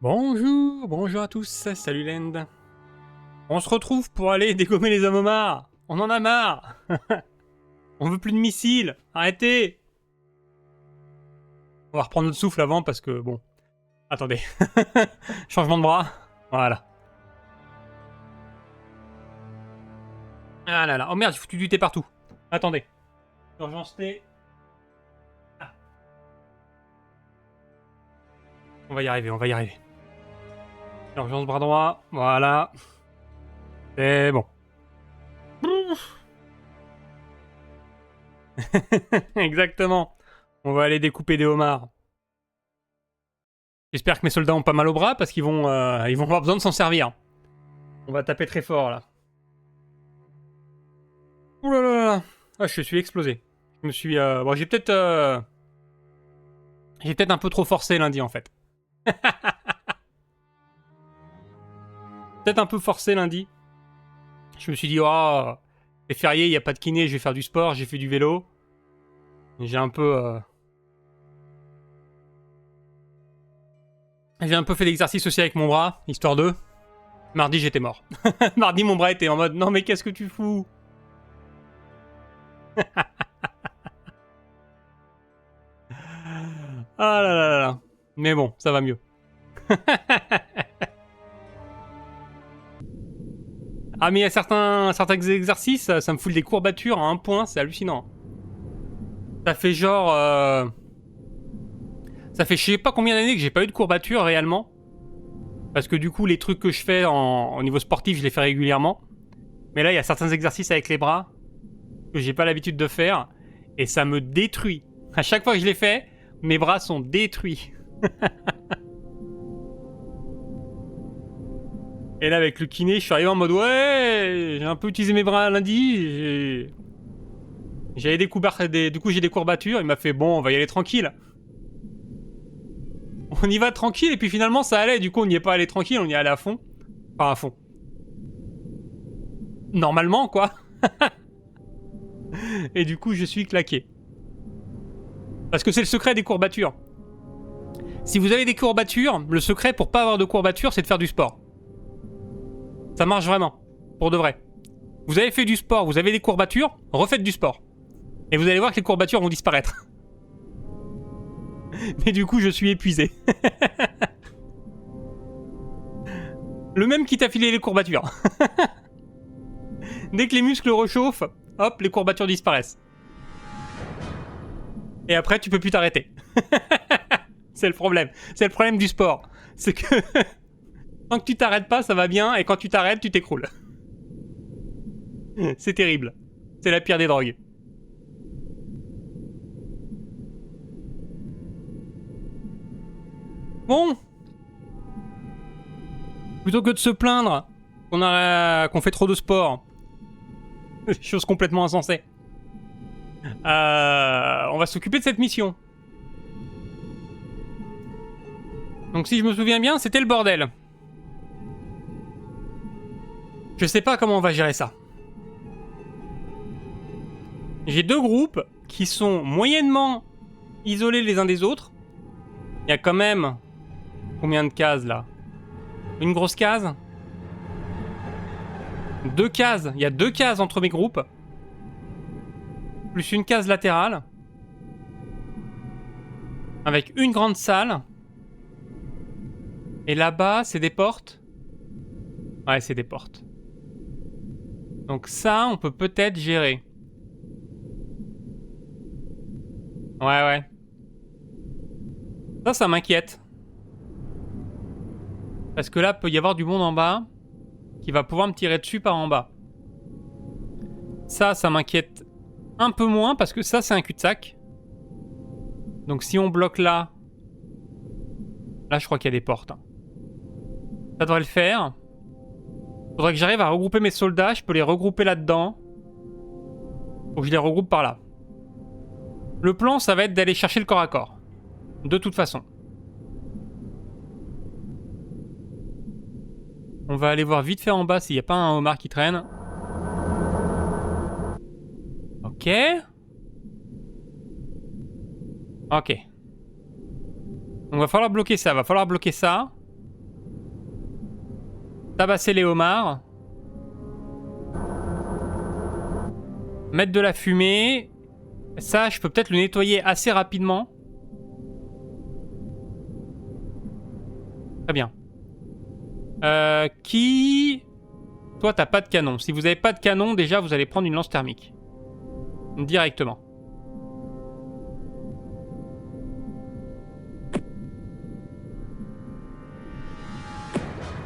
Bonjour, bonjour à tous, salut Land. On se retrouve pour aller dégommer les hommes homards. On en a marre. On veut plus de missiles, arrêtez. On va reprendre notre souffle avant parce que bon... Attendez. Changement de bras. Voilà. Ah là là. Oh merde, j'ai foutu du thé partout. Attendez. Urgence thé. Ah. On va y arriver, on va y arriver. Urgence bras droit. Voilà. C'est bon. Exactement. On va aller découper des homards. J'espère que mes soldats ont pas mal au bras parce qu'ils vont avoir besoin de s'en servir. On va taper très fort là. Ouh là là là. Ah, je suis explosé. Je me suis... Bon, j'ai peut-être un peu trop forcé lundi en fait. Peut-être un peu forcé lundi. Je me suis dit, oh, c'est férié, il n'y a pas de kiné, je vais faire du sport, j'ai fait du vélo. J'ai un peu... J'ai un peu fait d'exercice aussi avec mon bras, histoire de... Mardi, j'étais mort. Mardi, mon bras était en mode, non mais qu'est-ce que tu fous? Ah là là là là. Mais bon, ça va mieux. Ah mais il y a certains exercices, ça me fout des courbatures à un point, c'est hallucinant. Ça fait genre... Ça fait je sais pas combien d'années que j'ai pas eu de courbatures réellement. Parce que du coup, les trucs que je fais au niveau sportif, je les fais régulièrement. Mais là, il y a certains exercices avec les bras que j'ai pas l'habitude de faire. Et ça me détruit. À chaque fois que je les fais, mes bras sont détruits. Et là, avec le kiné, je suis arrivé en mode ouais, j'ai un peu utilisé mes bras lundi. J'avais du coup, j'ai des courbatures. Il m'a fait bon, on va y aller tranquille. On y va tranquille, et puis finalement, ça allait. Du coup, on n'y est pas allé tranquille, on y est allé à fond. Enfin, à fond. Normalement, quoi. Et du coup, je suis claqué. Parce que c'est le secret des courbatures. Si vous avez des courbatures, le secret pour pas avoir de courbatures, c'est de faire du sport. Ça marche vraiment. Pour de vrai. Vous avez fait du sport, vous avez des courbatures, refaites du sport. Et vous allez voir que les courbatures vont disparaître. Mais du coup, je suis épuisé. Le même qui t'a filé les courbatures. Dès que les muscles rechauffent, hop, les courbatures disparaissent. Et après, tu peux plus t'arrêter. C'est le problème. C'est le problème du sport. C'est que tant que tu t'arrêtes pas, ça va bien, et quand tu t'arrêtes, tu t'écroules. C'est terrible. C'est la pire des drogues. Bon. Plutôt que de se plaindre qu'on fait trop de sport. Chose complètement insensée. On va s'occuper de cette mission. Donc si je me souviens bien, c'était le bordel. Je sais pas comment on va gérer ça. J'ai deux groupes qui sont moyennement isolés les uns des autres. Il y a quand même... Combien de cases là? Une grosse case? Deux cases. Il y a deux cases entre mes groupes. Plus une case latérale. Avec une grande salle. Et là-bas, c'est des portes. Ouais, c'est des portes. Donc ça, on peut peut-être gérer. Ouais. Ça m'inquiète. Parce que là, peut y avoir du monde en bas qui va pouvoir me tirer dessus par en bas. Ça m'inquiète un peu moins parce que ça, c'est un cul-de-sac. Donc si on bloque là... Là, je crois qu'il y a des portes. Ça devrait le faire. Faudrait que j'arrive à regrouper mes soldats. Je peux les regrouper là-dedans. Faut que je les regroupe par là. Le plan, ça va être d'aller chercher le corps à corps. De toute façon. On va aller voir vite fait en bas s'il n'y a pas un homard qui traîne. Ok. Ok. Donc va falloir bloquer ça, va falloir bloquer ça. Tabasser les homards. Mettre de la fumée. Ça, je peux peut-être le nettoyer assez rapidement. Très bien. Qui... Toi, t'as pas de canon. Si vous avez pas de canon, déjà, vous allez prendre une lance thermique. Directement.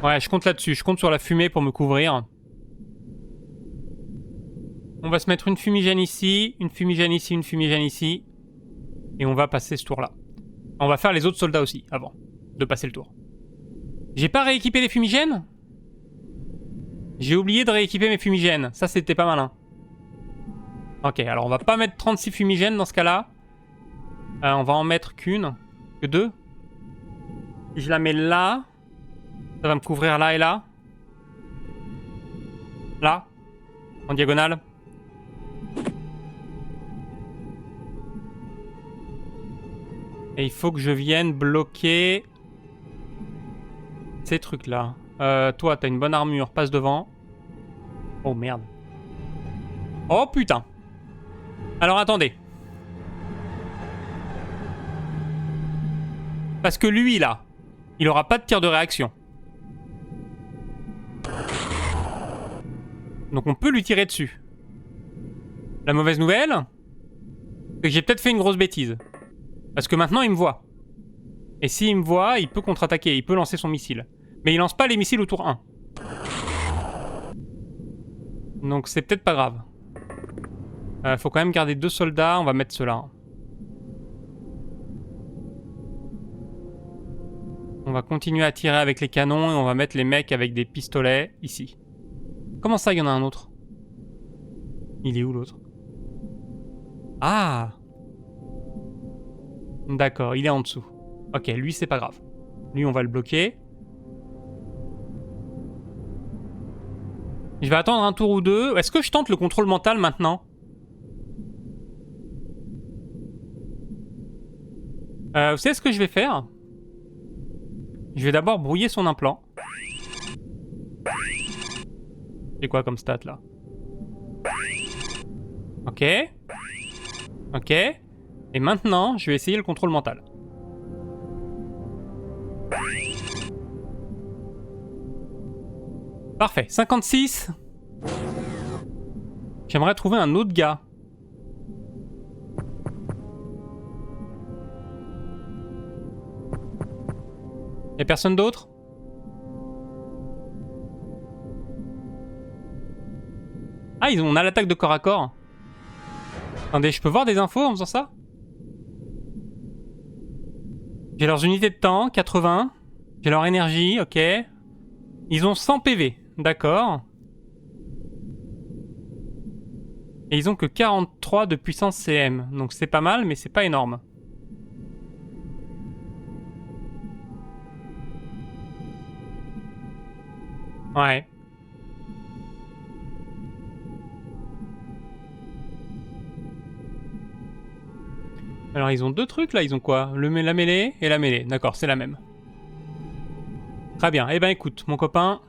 Ouais, je compte là-dessus. Je compte sur la fumée pour me couvrir. On va se mettre une fumigène ici, une fumigène ici, une fumigène ici. Et on va passer ce tour-là. On va faire les autres soldats aussi, avant de passer le tour. J'ai pas rééquipé les fumigènes? J'ai oublié de rééquiper mes fumigènes. Ça, c'était pas malin. Ok, alors on va pas mettre 36 fumigènes dans ce cas-là. On va en mettre qu'une. Que deux. Si je la mets là, ça va me couvrir là et là. Là. En diagonale. Et il faut que je vienne bloquer ces trucs-là. Toi, t'as une bonne armure. Passe devant. Oh, merde. Oh, putain. Alors, attendez. Parce que lui, là, il aura pas de tir de réaction. Donc, on peut lui tirer dessus. La mauvaise nouvelle, c'est que j'ai peut-être fait une grosse bêtise. Parce que maintenant, il me voit. Et s'il me voit, il peut contre-attaquer. Il peut lancer son missile. Mais il lance pas les missiles au tour 1. Donc c'est peut-être pas grave. Faut quand même garder 2 soldats. On va mettre ceux-là. On va continuer à tirer avec les canons. Et on va mettre les mecs avec des pistolets ici. Comment ça, il y en a un autre? Il est où l'autre? Ah! D'accord, il est en dessous. Ok, lui c'est pas grave. Lui on va le bloquer. Je vais attendre un tour ou deux. Est-ce que je tente le contrôle mental maintenant? Vous savez ce que je vais faire? Je vais d'abord brouiller son implant. C'est quoi comme stat là? Ok. Ok. Et maintenant, je vais essayer le contrôle mental. Parfait. 56. J'aimerais trouver un autre gars. Y'a personne d'autre? Ah, on a l'attaque de corps à corps. Attendez, je peux voir des infos en faisant ça? J'ai leurs unités de temps, 80. J'ai leur énergie, ok. Ils ont 100 PV, d'accord. Et ils ont que 43 de puissance CM. Donc c'est pas mal, mais c'est pas énorme. Ouais. Alors ils ont 2 trucs là, ils ont quoi? La mêlée et la mêlée. D'accord, c'est la même. Très bien. Eh ben écoute, mon copain.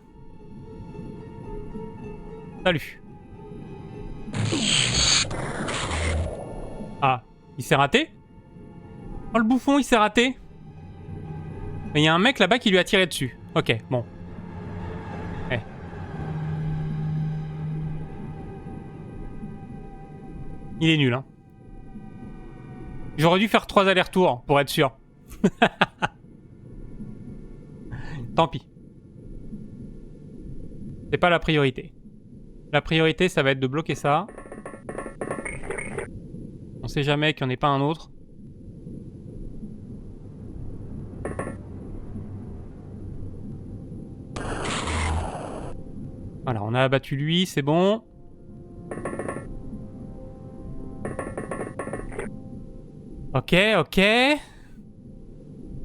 Salut. Ah, il s'est raté? Oh le bouffon, il s'est raté. Mais il y a un mec là-bas qui lui a tiré dessus. Ok, bon. Eh. Il est nul, hein. J'aurais dû faire 3 allers-retours pour être sûr. Tant pis. C'est pas la priorité. La priorité, ça va être de bloquer ça. On sait jamais qu'il n'y en ait pas un autre. Voilà, on a abattu lui, c'est bon. Ok, ok.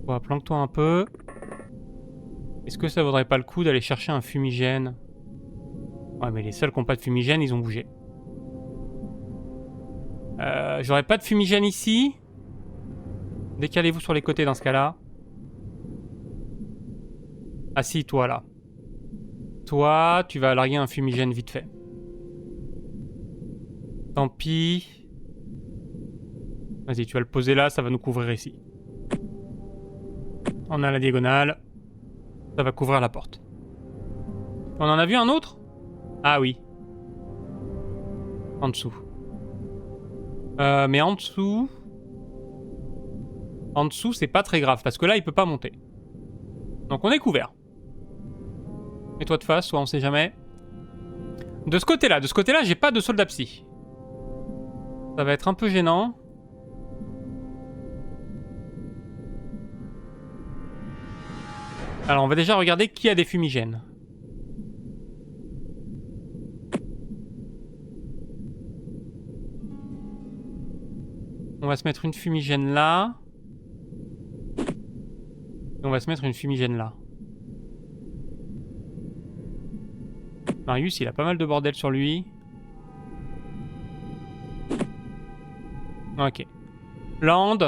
Bon, planque-toi un peu. Est-ce que ça vaudrait pas le coup d'aller chercher un fumigène? Ouais, mais les seuls qui n'ont pas de fumigène, ils ont bougé. J'aurais pas de fumigène ici. Décalez-vous sur les côtés dans ce cas-là. Ah si, toi là. Toi, tu vas larguer un fumigène vite fait. Tant pis. Vas-y, tu vas le poser là, ça va nous couvrir ici. On a la diagonale. Ça va couvrir la porte. On en a vu un autre? Ah oui. En dessous. Mais en dessous... En dessous, c'est pas très grave, parce que là, il peut pas monter. Donc on est couvert. Mets-toi de face, soit on sait jamais. De ce côté-là, j'ai pas de soldat psy. Ça va être un peu gênant. Alors, on va déjà regarder qui a des fumigènes. On va se mettre une fumigène là. Et on va se mettre une fumigène là. Marius, il a pas mal de bordel sur lui. Ok. Land.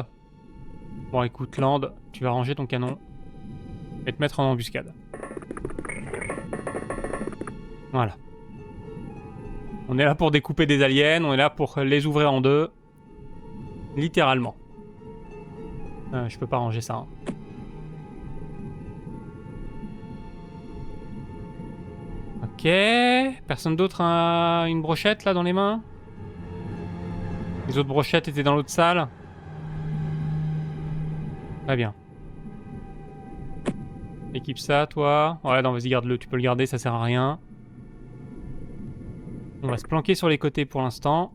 Bon, écoute, Land, tu vas ranger ton canon. Et te mettre en embuscade. Voilà. On est là pour découper des aliens, on est là pour les ouvrir en deux. Littéralement. Je peux pas ranger ça. Hein. Ok. Personne d'autre a une brochette là dans les mains? Les autres brochettes étaient dans l'autre salle. Très bien. Équipe ça, toi. Ouais, non, vas-y, garde-le. Tu peux le garder, ça sert à rien. On va se planquer sur les côtés pour l'instant.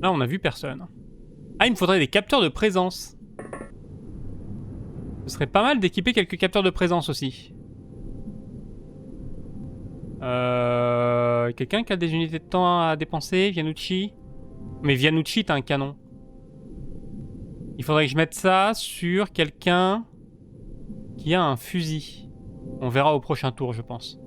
Là, on a vu personne. Ah, il me faudrait des capteurs de présence. Ce serait pas mal d'équiper quelques capteurs de présence aussi. Quelqu'un qui a des unités de temps à dépenser? Vianucci? Mais Vianucci, t'as un canon. Il faudrait que je mette ça sur quelqu'un qui a un fusil. On verra au prochain tour, je pense.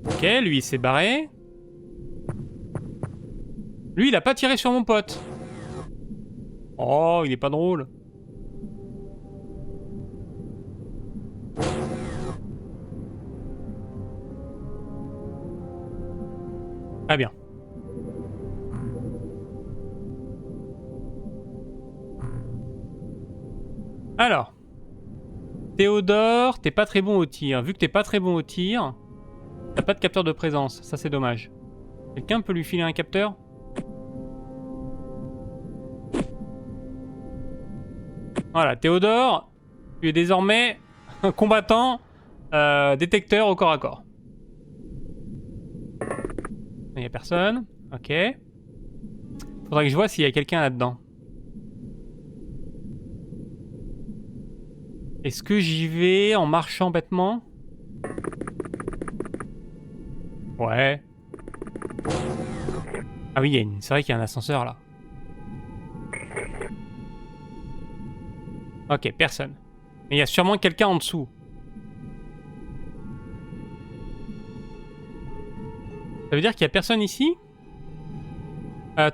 Ok, lui il s'est barré. Lui il a pas tiré sur mon pote. Oh, il est pas drôle. Très bien. Alors. Théodore, t'es pas très bon au tir. Vu que t'es pas très bon au tir, t'as pas de capteur de présence. Ça c'est dommage. Quelqu'un peut lui filer un capteur? Voilà, Théodore, tu es désormais un combattant détecteur au corps à corps. Il n'y a personne. Ok. Faudrait que je vois s'il y a quelqu'un là-dedans. Est-ce que j'y vais en marchant bêtement? Ouais. Ah oui, c'est vrai qu'il y a un ascenseur là. Ok, personne. Mais il y a sûrement quelqu'un en dessous. Ça veut dire qu'il y a personne ici?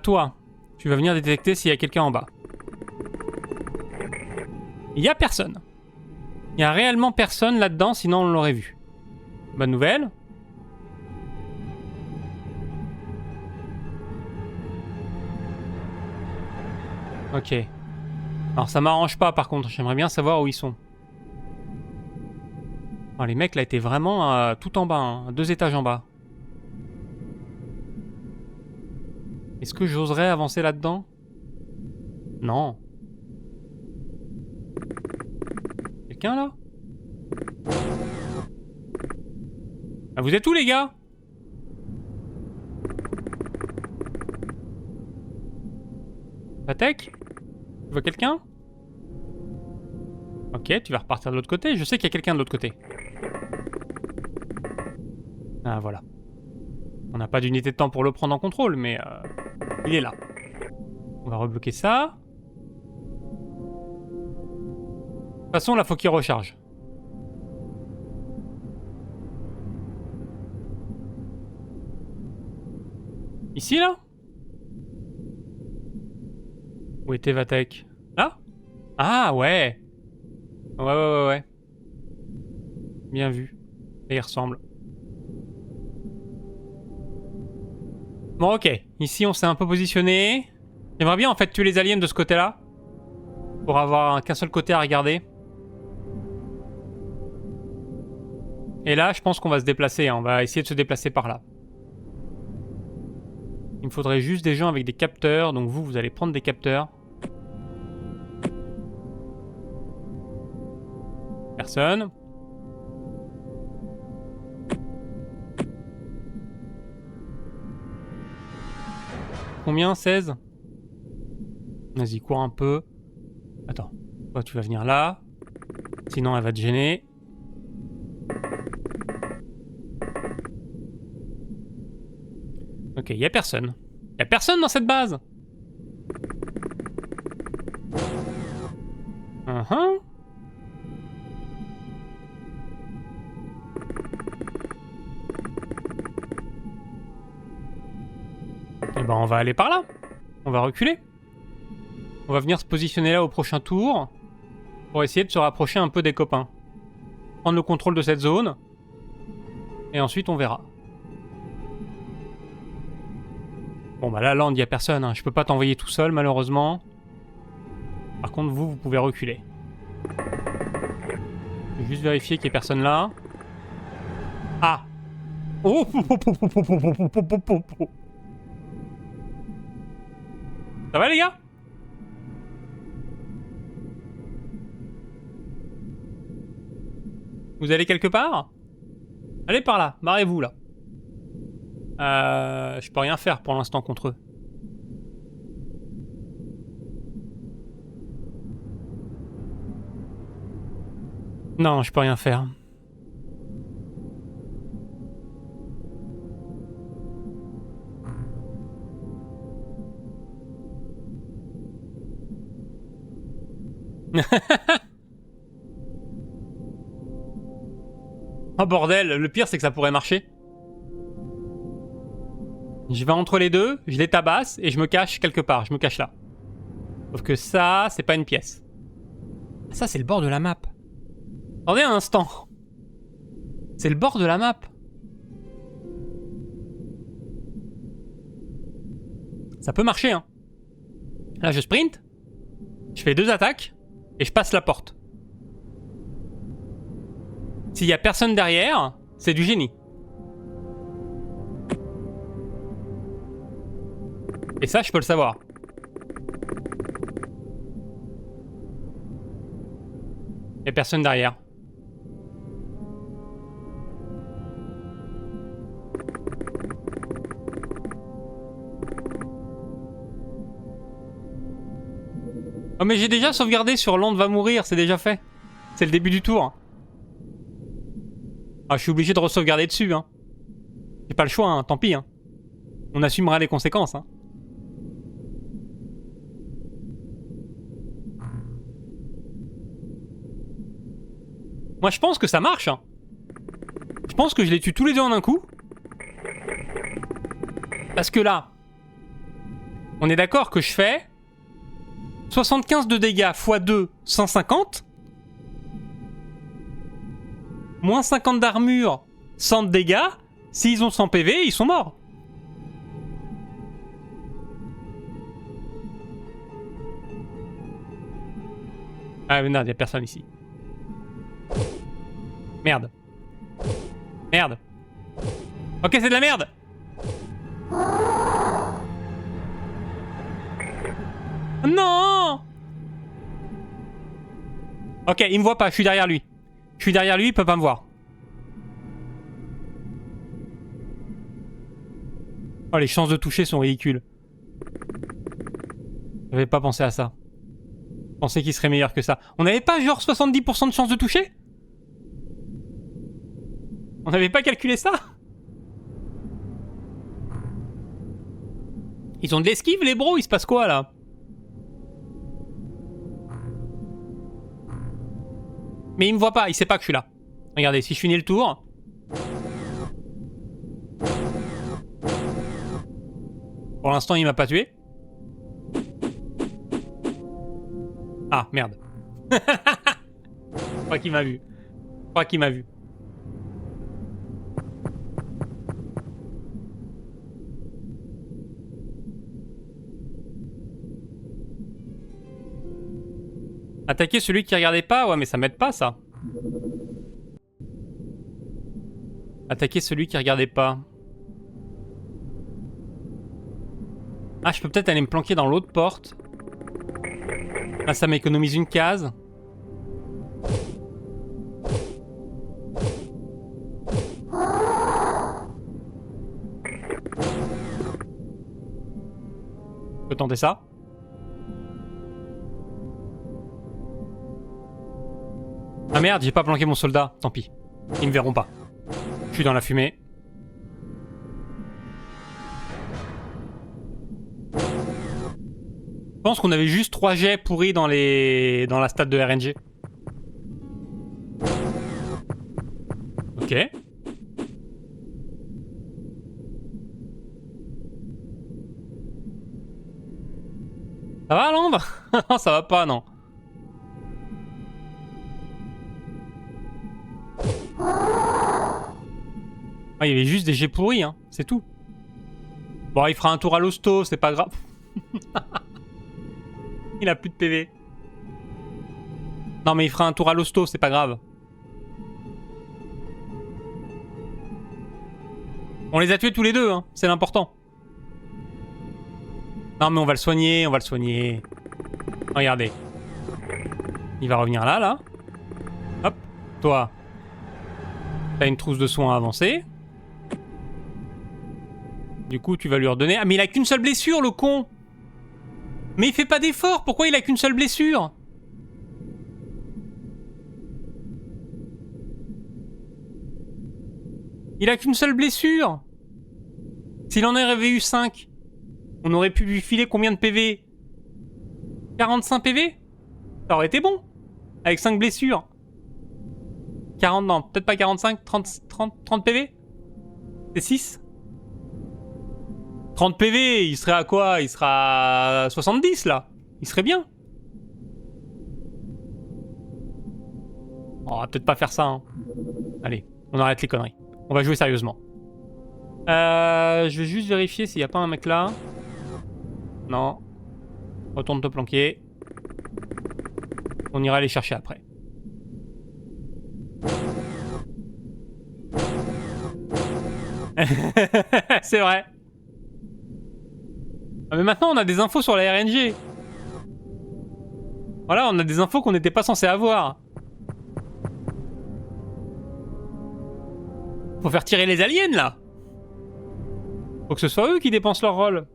Toi, tu vas venir détecter s'il y a quelqu'un en bas. Il y a personne. Il y a réellement personne là-dedans, sinon on l'aurait vu. Bonne nouvelle. Ok. Alors ça m'arrange pas par contre, j'aimerais bien savoir où ils sont. Oh, les mecs là étaient vraiment tout en bas, hein, 2 étages en bas. Est-ce que j'oserais avancer là-dedans? Non. Quelqu'un là? Ah, vous êtes où les gars? Patek? Tu vois quelqu'un? Ok, tu vas repartir de l'autre côté. Je sais qu'il y a quelqu'un de l'autre côté. Ah, voilà. On n'a pas d'unité de temps pour le prendre en contrôle, mais il est là. On va rebloquer ça. façon, là, faut qu'il recharge. Ici, là? Où était Vatek? Là? Ah, ouais. Ouais. Bien vu. Et il ressemble. Bon, ok. Ici, on s'est un peu positionné. J'aimerais bien, en fait, tuer les aliens de ce côté-là. Pour avoir qu'un seul côté à regarder. Et là, je pense qu'on va se déplacer. Hein. On va essayer de se déplacer par là. Il me faudrait juste des gens avec des capteurs. Donc vous allez prendre des capteurs. Personne. Combien? 16? Vas-y, cours un peu. Attends. Toi, tu vas venir là. Sinon, elle va te gêner. Ok, y a personne. Y a personne dans cette base. Et ben on va aller par là. On va reculer. On va venir se positionner là au prochain tour. Pour essayer de se rapprocher un peu des copains. Prendre le contrôle de cette zone. Et ensuite on verra. Bon bah là, Land, il n'y a personne. Hein. Je peux pas t'envoyer tout seul malheureusement. Par contre vous pouvez reculer. Je vais juste vérifier qu'il n'y ait personne là. Ah. Oh. Ça va les gars? Vous allez quelque part? Allez par là, barrez-vous là. Je peux rien faire pour l'instant contre eux. Non, je peux rien faire. Oh bordel, le pire c'est que ça pourrait marcher. Je vais entre les deux, je les tabasse et je me cache quelque part, je me cache là. Sauf que ça, c'est pas une pièce. Ça, c'est le bord de la map. Attendez un instant. C'est le bord de la map. Ça peut marcher, hein. Là, je sprint. Je fais 2 attaques. Et je passe la porte. S'il y a personne derrière, c'est du génie. Et ça, je peux le savoir. Il y a personne derrière. Oh mais j'ai déjà sauvegardé sur Land va mourir, c'est déjà fait. C'est le début du tour. Ah, je suis obligé de re-sauvegarder dessus, hein. J'ai pas le choix, hein, tant pis, hein. On assumera les conséquences, hein. Moi, je pense que ça marche, hein. Je pense que je les tue tous les deux en un coup. Parce que là, on est d'accord que je fais 75 de dégâts x 2, 150. Moins 50 d'armure, 100 de dégâts. S'ils ont 100 PV, ils sont morts. Ah mais non, il n'y a personne ici. Merde. Merde. Ok, c'est de la merde. Non. Ok, il me voit pas, je suis derrière lui. Je suis derrière lui, il peut pas me voir. Oh, les chances de toucher sont ridicules. J'avais pas pensé à ça. Je pensais qu'il serait meilleur que ça. On n'avait pas genre 70% de chances de toucher? On n'avait pas calculé ça? Ils ont de l'esquive les bros, il se passe quoi là? Mais il me voit pas, il sait pas que je suis là. Regardez, si je finis le tour... Pour l'instant, il m'a pas tué. Ah, merde. Je crois qu'il m'a vu. Je crois qu'il m'a vu. Attaquer celui qui regardait pas? Ouais, mais ça m'aide pas, ça. Attaquer celui qui regardait pas. Ah, je peux peut-être aller me planquer dans l'autre porte. Là, ça m'économise une case. Je peux tenter ça. Ah merde, j'ai pas planqué mon soldat. Tant pis. Ils me verront pas. Je suis dans la fumée. Je pense qu'on avait juste 3 jets pourris dans la stade de RNG. Ok. Ça va, Londres? Non, ça va pas, non. Ah, il y avait juste des jets pourris, hein. C'est tout. Bon, il fera un tour à l'hosto, c'est pas grave. Il a plus de PV. Non, mais il fera un tour à l'hosto, c'est pas grave. On les a tués tous les deux, hein. C'est l'important. Non, mais on va le soigner, on va le soigner. Regardez. Il va revenir là, là. Hop. Toi. T'as une trousse de soins avancée. Du coup, tu vas lui redonner... Ah, mais il a qu'une seule blessure, le con! Mais il fait pas d'effort! Pourquoi il a qu'une seule blessure? Il a qu'une seule blessure! S'il en avait eu 5, on aurait pu lui filer combien de PV? 45 PV? Ça aurait été bon! Avec 5 blessures. 40, non, peut-être pas 45, 30 PV? C'est 6? 30 PV, il serait à quoi? Il sera à 70 là. Il serait bien. On va peut-être pas faire ça. Hein. Allez, on arrête les conneries. On va jouer sérieusement. Je vais juste vérifier s'il n'y a pas un mec là. Non. Retourne te planquer. On ira les chercher après. C'est vrai. Ah mais maintenant on a des infos sur la RNG. Voilà, on a des infos qu'on n'était pas censé avoir. Faut faire tirer les aliens là. Faut que ce soit eux qui dépensent leur rôle.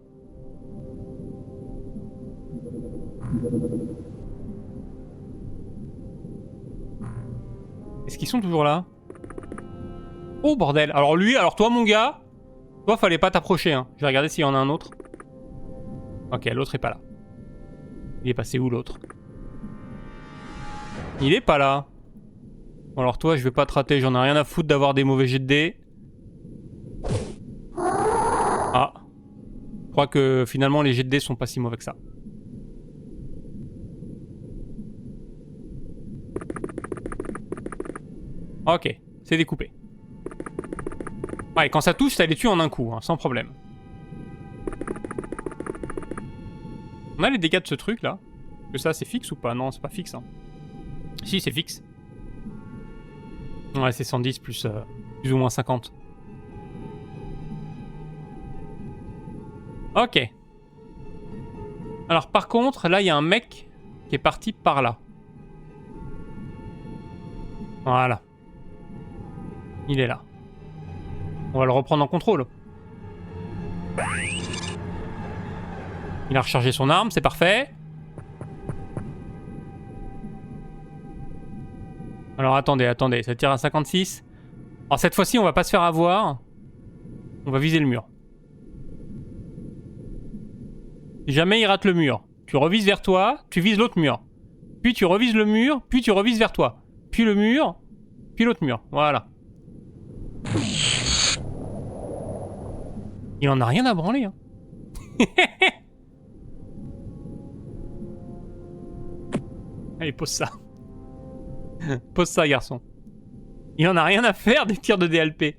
Est-ce qu'ils sont toujours là? Oh bordel. Alors lui, alors toi mon gars, toi fallait pas t'approcher hein. Je vais regarder s'il y en a un autre. Ok, l'autre est pas là. Il est passé où l'autre? Il est pas là. Bon alors toi je vais pas te rater, j'en ai rien à foutre d'avoir des mauvais jets de dés. Ah. Je crois que finalement les jets de dés sont pas si mauvais que ça. Ok, c'est découpé. Ouais, quand ça touche, ça les tue en un coup, hein, sans problème. On a les dégâts de ce truc là. Que ça c'est fixe ou pas? Non, c'est pas fixe. Hein. Si, c'est fixe. Ouais, c'est 110 plus, plus ou moins 50. Ok. Alors par contre, là il y a un mec qui est parti par là. Voilà. Il est là. On va le reprendre en contrôle. Il a rechargé son arme, c'est parfait. Alors attendez, attendez, ça tire à 56. Alors cette fois-ci, on va pas se faire avoir. On va viser le mur. Si jamais il rate le mur, tu revises vers toi, tu vises l'autre mur. Puis tu revises le mur, puis tu revises vers toi. puis le mur, puis l'autre mur. Voilà. Il en a rien à branler. Hein. Allez, pose ça. Pose ça, garçon. Il en a rien à faire des tirs de DLP.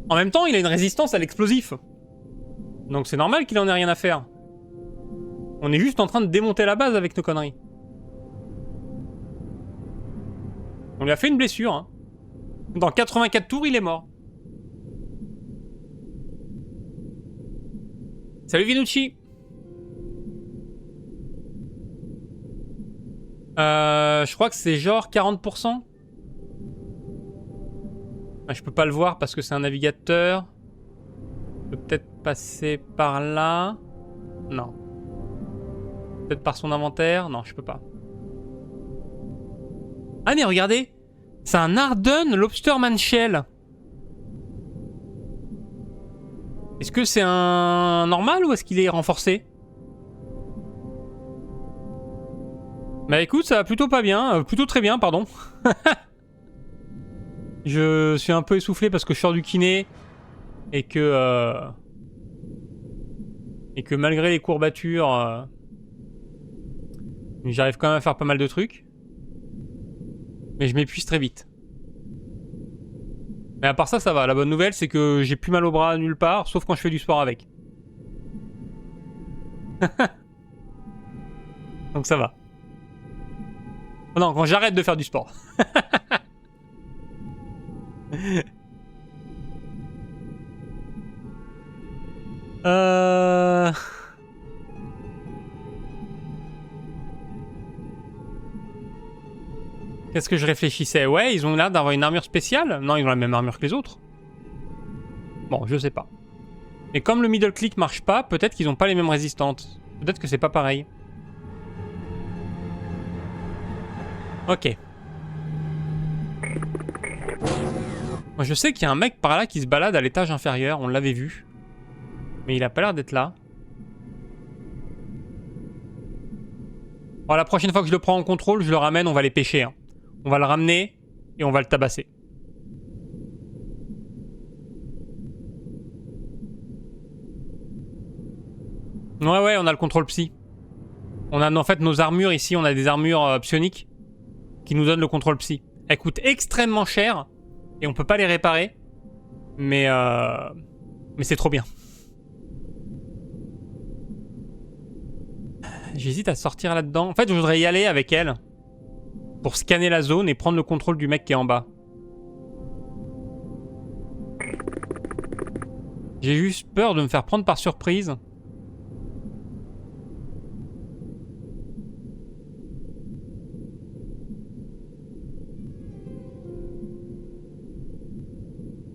En même temps, il a une résistance à l'explosif. Donc c'est normal qu'il en ait rien à faire. On est juste en train de démonter la base avec nos conneries. On lui a fait une blessure. Hein. Dans 84 tours, il est mort. Salut Vinucci. Je crois que c'est genre 40%. Je peux pas le voir parce que c'est un navigateur. Je peux peut-être passer par là. Non. Peut-être par son inventaire. Non, je peux pas. Ah mais regardez. C'est un Arden Lobsterman Shell. Est-ce que c'est un normal ou est-ce qu'il est renforcé? Bah écoute, ça va plutôt pas bien. Plutôt très bien, pardon. Je suis un peu essoufflé parce que je sors du kiné. Et que malgré les courbatures, j'arrive quand même à faire pas mal de trucs. Mais je m'épuise très vite. Mais à part ça, ça va. La bonne nouvelle, c'est que j'ai plus mal au bras nulle part, sauf quand je fais du sport avec. Donc ça va. Oh non, quand j'arrête de faire du sport. Qu'est-ce que je réfléchissais? Ouais, ils ont l'air d'avoir une armure spéciale. Non, ils ont la même armure que les autres. Bon, je sais pas. Mais comme le middle click marche pas, peut-être qu'ils ont pas les mêmes résistantes. Peut-être que c'est pas pareil. Ok. Moi, je sais qu'il y a un mec par là qui se balade à l'étage inférieur. On l'avait vu. Mais il a pas l'air d'être là. Bon, la prochaine fois que je le prends en contrôle, je le ramène, on va les pêcher. Hein. On va le ramener et on va le tabasser. Ouais, on a le contrôle psy. On a en fait nos armures ici, on a des armures psioniques qui nous donnent le contrôle psy. Elles coûtent extrêmement cher et on peut pas les réparer. Mais c'est trop bien. J'hésite à sortir là-dedans. En fait, je voudrais y aller avec elle pour scanner la zone et prendre le contrôle du mec qui est en bas. J'ai juste peur de me faire prendre par surprise.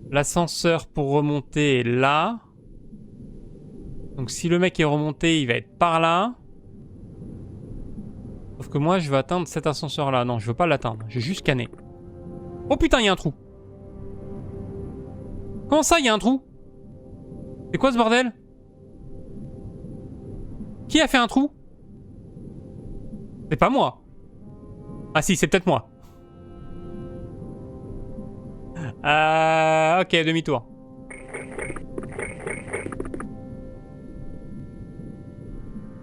L'ascenseur pour remonter est là. Donc si le mec est remonté, il va être par là. Sauf que moi, je veux atteindre cet ascenseur-là. Non, je veux pas l'atteindre. Je vais juste scanner. Oh putain, il y a un trou. Comment ça, il y a un trou? C'est quoi ce bordel? Qui a fait un trou? C'est pas moi. Ah si, c'est peut-être moi. Ok, demi-tour.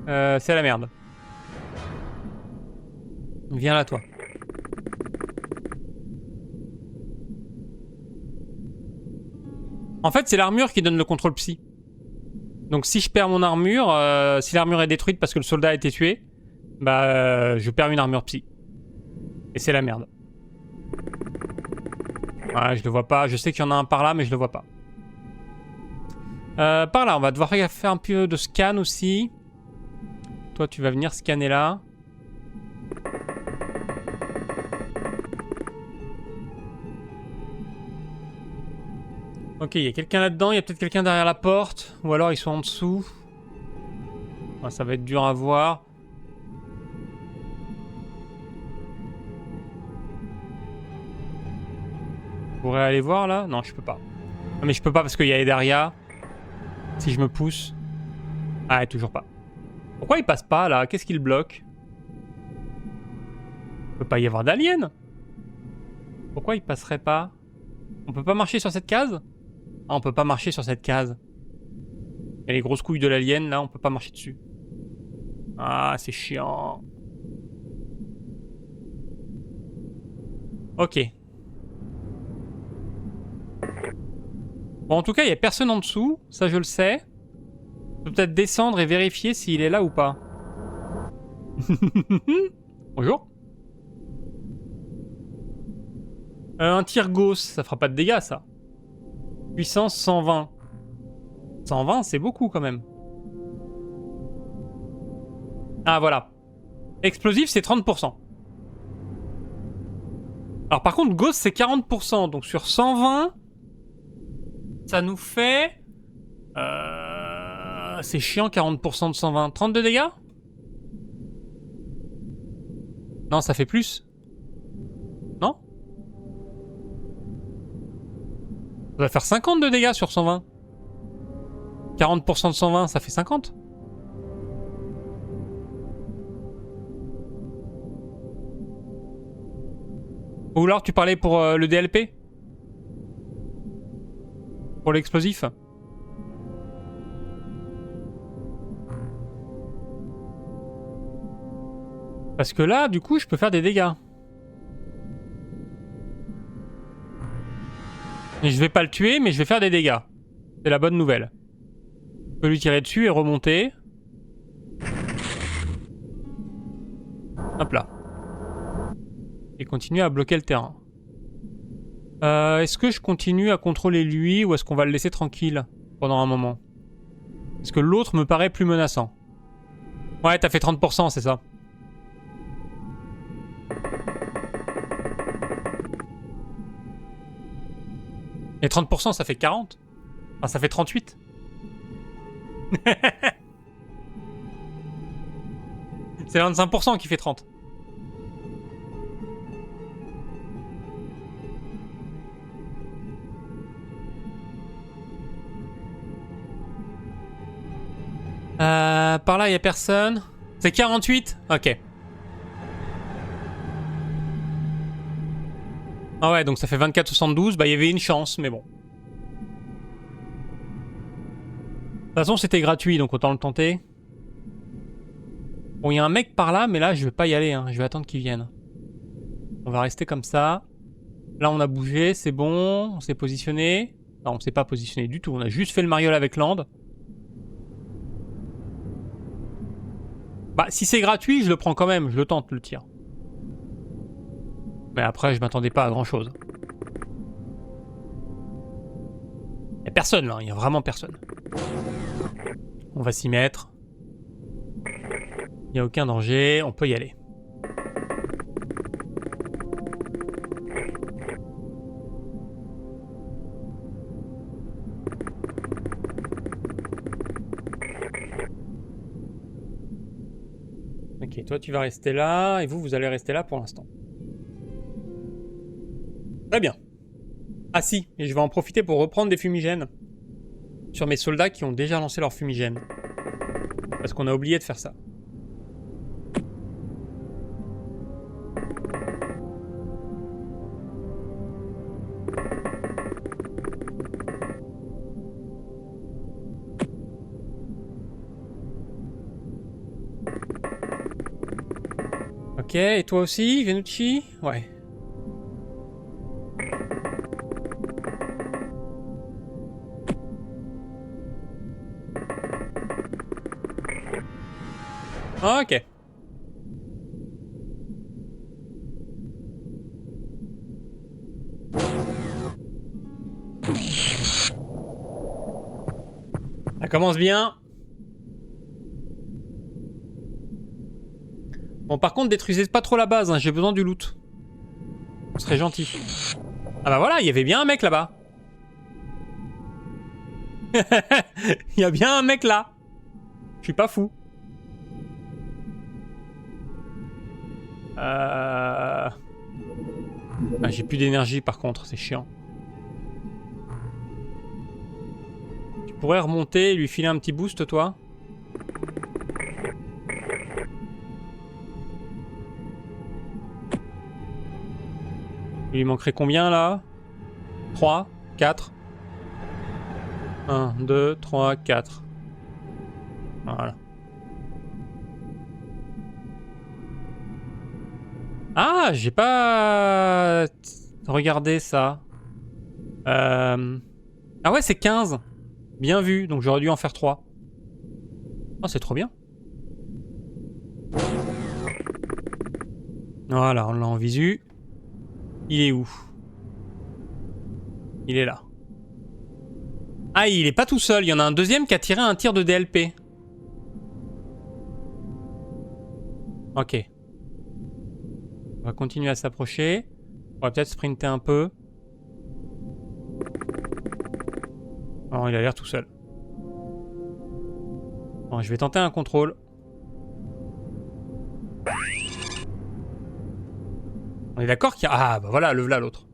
C'est la merde. Viens là, toi. En fait, c'est l'armure qui donne le contrôle psy. Donc si je perds mon armure, si l'armure est détruite parce que le soldat a été tué, bah je perds une armure psy. Et c'est la merde. Ouais, je le vois pas. Je sais qu'il y en a un par là, mais je le vois pas. Par là, on va devoir faire un peu de scan aussi. Toi, tu vas venir scanner là. Ok, il y a quelqu'un là-dedans. Il y a peut-être quelqu'un derrière la porte. Ou alors ils sont en dessous. Ouais, ça va être dur à voir. Je pourrais aller voir là? Non, je peux pas. Non, mais je peux pas parce qu'il y a Edaria. Si je me pousse. Ah, toujours pas. Pourquoi il passe pas là? Qu'est-ce qu'il bloque? Il peut pas y avoir d'alien. Pourquoi il passerait pas? On peut pas marcher sur cette case? Ah, on peut pas marcher sur cette case. Il y a les grosses couilles de l'alien, là, on peut pas marcher dessus. Ah, c'est chiant. Ok. Bon, en tout cas, il y a personne en dessous, ça je le sais. Je peux peut-être descendre et vérifier s'il est là ou pas. Bonjour. Un tir gauche, ça fera pas de dégâts, ça. Puissance 120. 120, c'est beaucoup quand même. Ah, voilà. Explosif, c'est 30%. Alors par contre, Ghost, c'est 40%. Donc sur 120, ça nous fait... c'est chiant, 40% de 120. 32 dégâts? Non, ça fait plus. Non? Ça va faire 50 de dégâts sur 120. 40% de 120, ça fait 50. Ou alors tu parlais pour le DLP? Pour l'explosif? Parce que là, du coup, je peux faire des dégâts. Et je vais pas le tuer, mais je vais faire des dégâts. C'est la bonne nouvelle. Je peux lui tirer dessus et remonter. Hop là. Et continuer à bloquer le terrain. Est-ce que je continue à contrôler lui ou est-ce qu'on va le laisser tranquille pendant un moment? Parce que l'autre me paraît plus menaçant. Ouais, t'as fait 30%, c'est ça. Et 30%, ça fait 40. Enfin, ça fait 38. C'est 25% qui fait 30. Par là, il n'y a personne. C'est 48? Ok. Ah ouais, donc ça fait 24,72. Bah, il y avait une chance, mais bon. De toute façon, c'était gratuit, donc autant le tenter. Bon, il y a un mec par là, mais là, je vais pas y aller. Hein. Je vais attendre qu'il vienne. On va rester comme ça. Là, on a bougé, c'est bon. On s'est positionné. Non, on s'est pas positionné du tout. On a juste fait le mariole avec Land. Bah, si c'est gratuit, je le prends quand même. Je le tente, le tir. Mais après, je m'attendais pas à grand-chose. Il y a personne, là. Il y a vraiment personne. On va s'y mettre. Il n'y a aucun danger. On peut y aller. Ok, toi tu vas rester là, et vous, vous allez rester là pour l'instant. Très bien. Ah si, et je vais en profiter pour reprendre des fumigènes sur mes soldats qui ont déjà lancé leur fumigène. Parce qu'on a oublié de faire ça. Ok, et toi aussi, Venucci? Ouais. Ok. Ça commence bien. Bon, par contre, détruisez pas trop la base, hein, j'ai besoin du loot. Ce serait gentil. Ah bah voilà, il y avait bien un mec là-bas. Il y a bien un mec là. Je suis pas fou. Ah, j'ai plus d'énergie par contre, c'est chiant. Tu pourrais remonter et lui filer un petit boost, toi? Il lui manquerait combien là? 3, 4. 1, 2, 3, 4. Voilà. Ah, j'ai pas regardé ça. Ah ouais, c'est 15. Bien vu, donc j'aurais dû en faire 3. Oh, c'est trop bien. Voilà, on l'a en visu. Il est où? Il est là. Ah, il est pas tout seul, il y en a un deuxième qui a tiré un tir de DLP. Ok. On va continuer à s'approcher. On va peut-être sprinter un peu. Oh, il a l'air tout seul. Bon, je vais tenter un contrôle. On est d'accord qu'il y a... Ah, bah voilà, le voilà l'autre.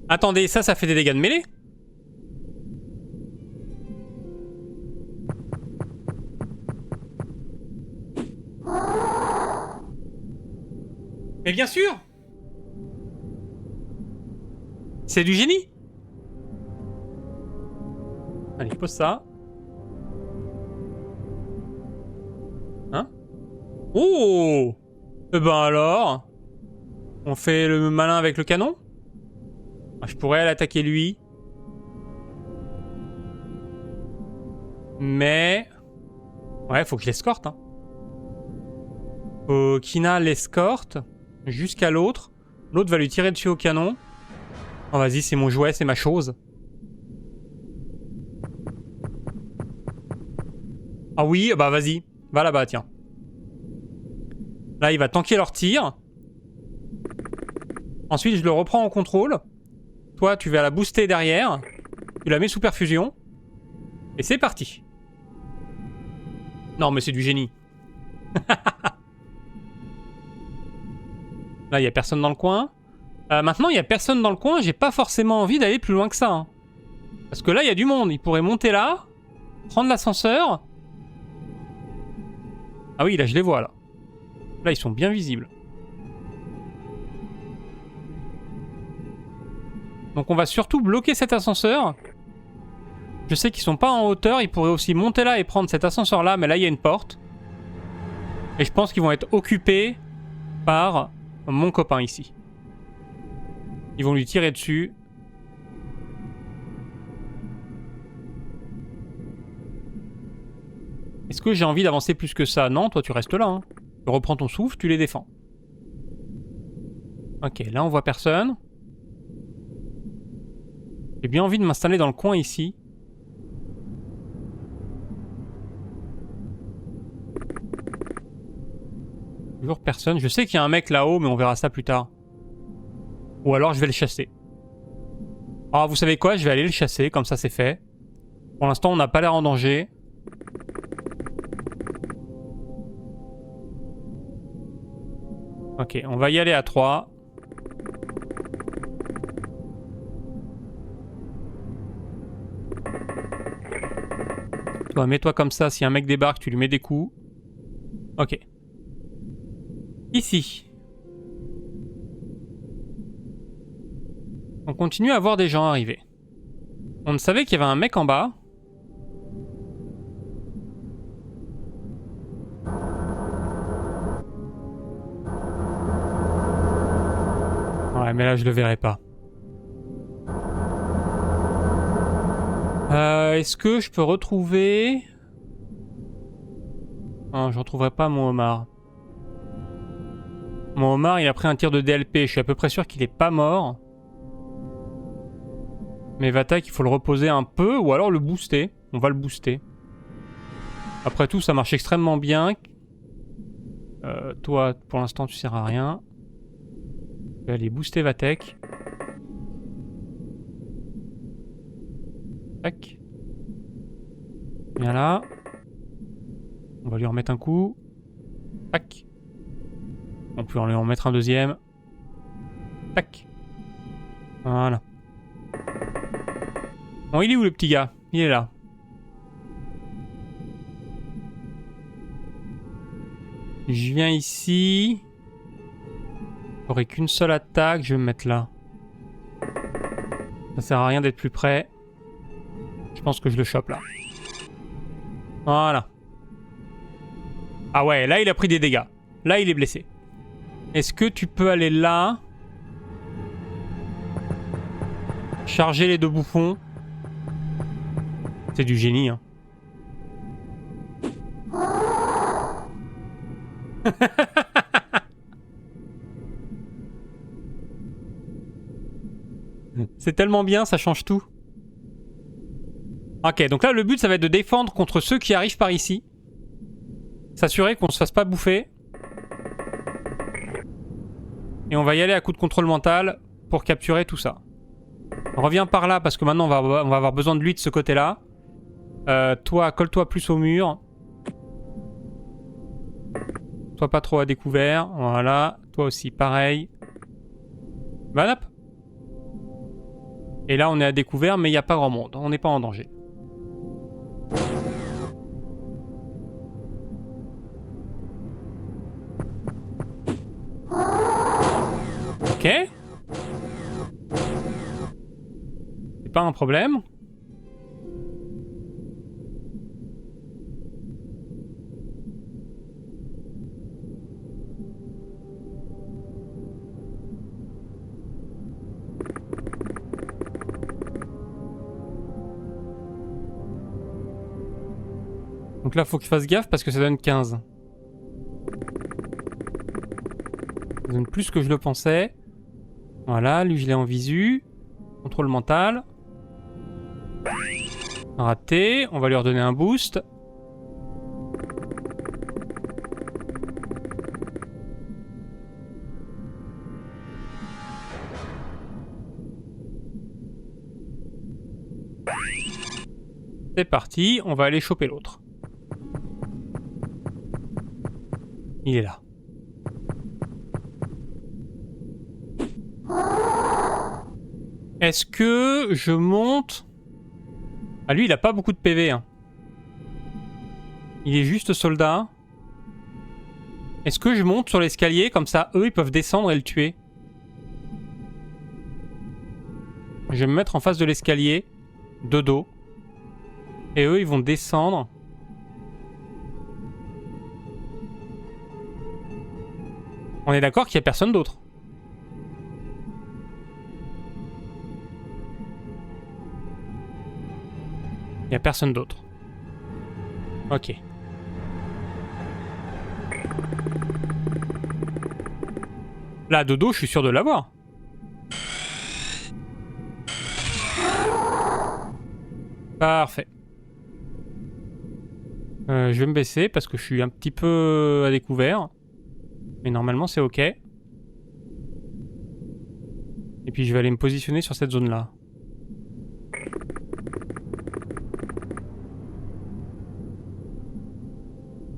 Attendez, ça fait des dégâts de mêlée? Mais bien sûr! C'est du génie! Allez, je pose ça. Hein? Oh! Eh ben alors? On fait le malin avec le canon? Ah, je pourrais l'attaquer lui. Mais... Ouais, faut que je l'escorte. Hein. Faut qu'Ina l'escorte jusqu'à l'autre. L'autre va lui tirer dessus au canon. Oh vas-y, c'est mon jouet, c'est ma chose. Ah oui, bah vas-y. Va là-bas, tiens. Là, il va tanker leur tir. Ensuite, je le reprends en contrôle. Toi, tu vas la booster derrière. Tu la mets sous perfusion. Et c'est parti. Non, mais c'est du génie. Là, il n'y a personne dans le coin. Maintenant, il n'y a personne dans le coin. J'ai pas forcément envie d'aller plus loin que ça. Hein. Parce que là, il y a du monde. Il pourrait monter là. Prendre l'ascenseur. Ah oui, là, je les vois, là. Là, ils sont bien visibles. Donc, on va surtout bloquer cet ascenseur. Je sais qu'ils sont pas en hauteur. Ils pourraient aussi monter là et prendre cet ascenseur-là. Mais là, il y a une porte. Et je pense qu'ils vont être occupés par mon copain ici. Ils vont lui tirer dessus. Est-ce que j'ai envie d'avancer plus que ça? Non, toi tu restes là. Hein. Tu reprends ton souffle, tu les défends. Ok, là on voit personne. J'ai bien envie de m'installer dans le coin ici. Toujours personne. Je sais qu'il y a un mec là-haut, mais on verra ça plus tard. Ou alors je vais le chasser. Ah, vous savez quoi? Je vais aller le chasser, comme ça c'est fait. Pour l'instant, on n'a pas l'air en danger. Ok, on va y aller à 3. Toi, mets-toi comme ça. Si un mec débarque, tu lui mets des coups. Ok. Ici. On continue à voir des gens arriver. On savait qu'il y avait un mec en bas. Ouais, mais là, je le verrai pas. Est-ce que je peux retrouver... Non, je retrouverai pas mon homard. Mon homard, il a pris un tir de DLP. Je suis à peu près sûr qu'il est pas mort. Mais Vatak, il faut le reposer un peu ou alors le booster. On va le booster. Après tout, ça marche extrêmement bien. Toi, pour l'instant, tu sers à rien. Je vais aller booster Vatek. Tac. Viens là. On va lui remettre un coup. Tac. On peut lui en mettre un deuxième. Tac. Voilà. Bon, il est où le petit gars? Il est là. Je viens ici. J'aurai qu'une seule attaque, je vais me mettre là. Ça sert à rien d'être plus près. Je pense que je le chope là. Voilà. Ah ouais, là il a pris des dégâts. Là il est blessé. Est-ce que tu peux aller là? Charger les deux bouffons. C'est du génie, hein. C'est tellement bien, ça change tout. Ok, donc là le but ça va être de défendre contre ceux qui arrivent par ici. S'assurer qu'on se fasse pas bouffer. Et on va y aller à coup de contrôle mental pour capturer tout ça. On revient par là parce que maintenant on va avoir besoin de lui de ce côté-là. Toi, colle-toi plus au mur. Toi pas trop à découvert. Voilà. Toi aussi, pareil. Banap. Et là on est à découvert mais il n'y a pas grand monde. On n'est pas en danger. Ok. C'est pas un problème. Donc là, faut que je fasse gaffe parce que ça donne 15. Ça donne plus que je le pensais. Voilà, lui je l'ai en visu. Contrôle mental. Raté. On va lui redonner un boost. C'est parti, on va aller choper l'autre. Il est là. Est-ce que je monte? Ah lui il a pas beaucoup de PV hein. Il est juste soldat. Est-ce que je monte sur l'escalier comme ça eux ils peuvent descendre et le tuer? Je vais me mettre en face de l'escalier, de dos. Et eux ils vont descendre. On est d'accord qu'il n'y a personne d'autre. Il n'y a personne d'autre. Ok. Là, de dos, je suis sûr de l'avoir. Parfait. Je vais me baisser parce que je suis un petit peu à découvert. Mais normalement, c'est ok. Et puis, je vais aller me positionner sur cette zone-là.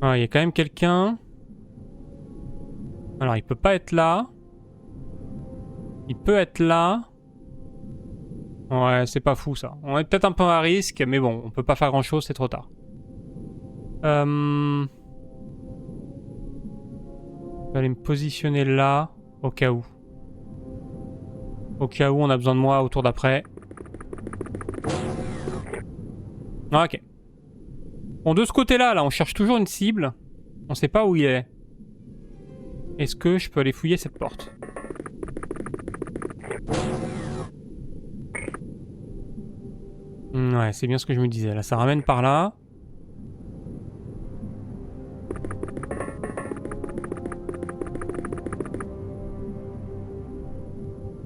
Ah, il y a quand même quelqu'un. Alors, il peut pas être là. Il peut être là. Ouais, c'est pas fou, ça. On est peut-être un peu à risque, mais bon, on peut pas faire grand-chose, c'est trop tard. Je vais aller me positionner là, au cas où. Au cas où on a besoin de moi au tour d'après. Ok. Bon, de ce côté-là, là, on cherche toujours une cible. On sait pas où il est. Est-ce que je peux aller fouiller cette porte? Ouais, c'est bien ce que je me disais. Là, ça ramène par là.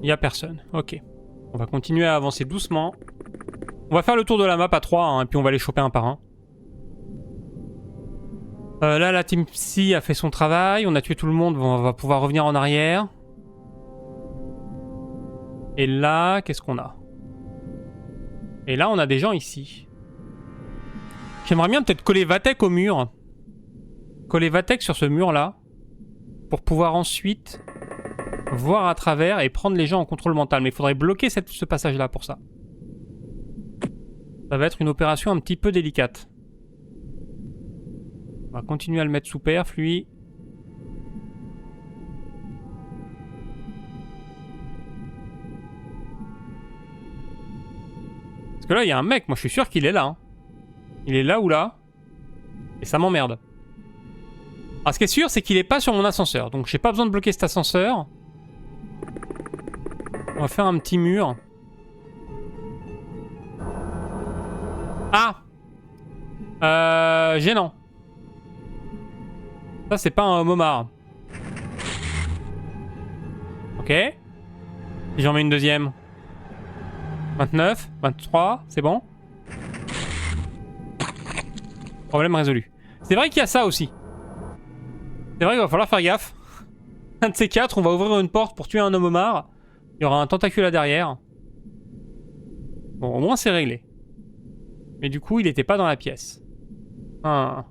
Il n'y a personne. Ok. On va continuer à avancer doucement. On va faire le tour de la map à 3, hein, et puis on va les choper un par un. Là, la team Psy a fait son travail. On a tué tout le monde. On va pouvoir revenir en arrière. Et là, qu'est-ce qu'on a? Et là, on a des gens ici. J'aimerais bien peut-être coller Vatek au mur. Coller Vatek sur ce mur-là. Pour pouvoir ensuite voir à travers et prendre les gens en contrôle mental. Mais il faudrait bloquer ce passage-là pour ça. Ça va être une opération un petit peu délicate. On va continuer à le mettre sous perf, lui. que là, il y a un mec, moi je suis sûr qu'il est là. Hein. Il est là ou là. Et ça m'emmerde. Alors ce qui est sûr, c'est qu'il est pas sur mon ascenseur. Donc j'ai pas besoin de bloquer cet ascenseur. On va faire un petit mur. Ah! Gênant. Ça, c'est pas un homard. Ok. Si j'en mets une deuxième. 29, 23, c'est bon? Problème résolu. C'est vrai qu'il y a ça aussi. C'est vrai qu'il va falloir faire gaffe. Un de ces quatre, on va ouvrir une porte pour tuer un homme homard. Il y aura un tentacule là derrière. Bon, au moins c'est réglé. Mais du coup, il était pas dans la pièce. Ah.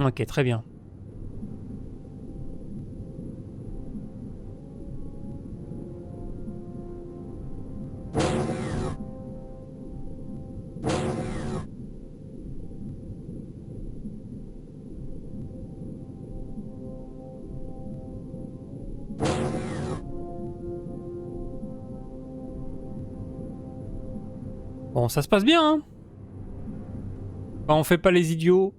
Ok, très bien. Bon, ça se passe bien, hein. Quand on fait pas les idiots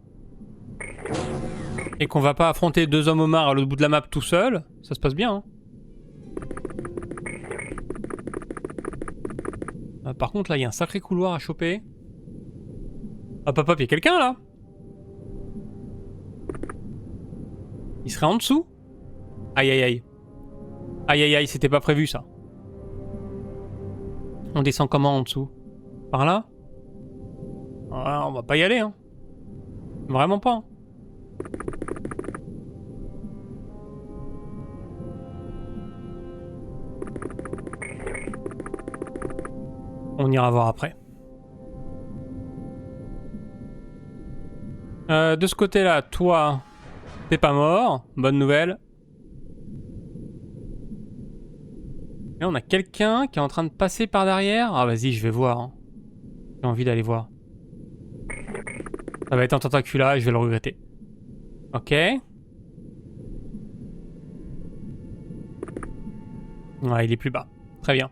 et qu'on va pas affronter deux hommes homards à l'autre bout de la map tout seul, ça se passe bien, hein. Par contre, là, il y a un sacré couloir à choper. Hop, hop, hop, il y a quelqu'un, là. Il serait en dessous. Aïe, aïe, aïe. Aïe, aïe, aïe, c'était pas prévu, ça. On descend comment en dessous? Par là? Ah, on va pas y aller, hein. Vraiment pas. Hein. On ira voir après. De ce côté-là, toi, t'es pas mort. Bonne nouvelle. Et on a quelqu'un qui est en train de passer par derrière. Ah, vas-y, je vais voir. Hein. J'ai envie d'aller voir. Ça va être un tentacula et je vais le regretter. Ok. Ouais, il est plus bas. Très bien.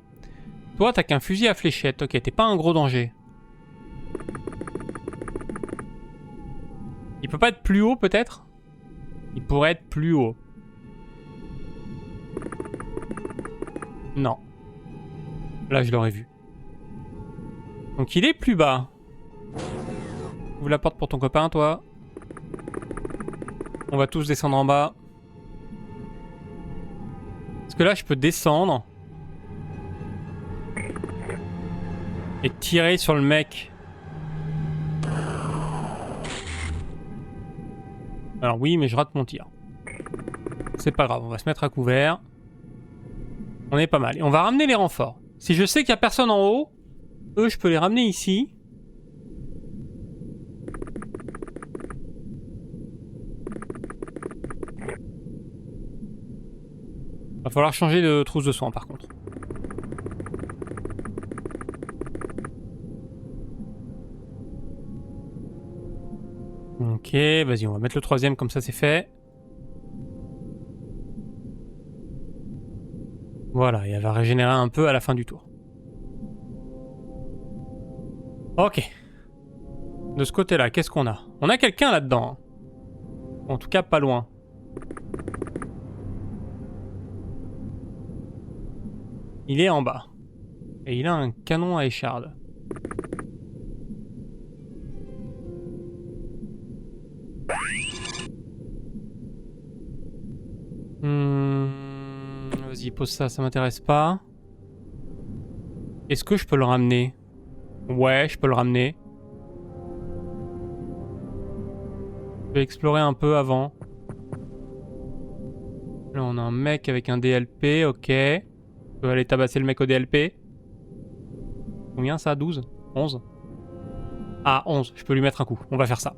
Toi, t'as qu'un fusil à fléchette. Ok, t'es pas un gros danger. Il peut pas être plus haut, peut-être? Il pourrait être plus haut. Non. Là, je l'aurais vu. Donc, il est plus bas. Ouvre la porte pour ton copain, toi. On va tous descendre en bas. Parce que là, je peux descendre. Et tirer sur le mec. Alors oui, mais je rate mon tir. C'est pas grave, on va se mettre à couvert. On est pas mal. Et on va ramener les renforts. Si je sais qu'il y a personne en haut, eux, je peux les ramener ici. Va falloir changer de trousse de soins par contre. Ok, vas-y, on va mettre le troisième comme ça c'est fait. Voilà, et elle va régénérer un peu à la fin du tour. Ok. De ce côté-là, qu'est-ce qu'on a? On a quelqu'un là-dedans. En tout cas, pas loin. Il est en bas. Et il a un canon à écharde. Vas-y, pose ça, ça m'intéresse pas. Est-ce que je peux le ramener? Ouais, je peux le ramener. Je vais explorer un peu avant. Là, on a un mec avec un DLP, ok. Je peux aller tabasser le mec au DLP. Combien ça? 12? 11? Ah, 11. Je peux lui mettre un coup. On va faire ça.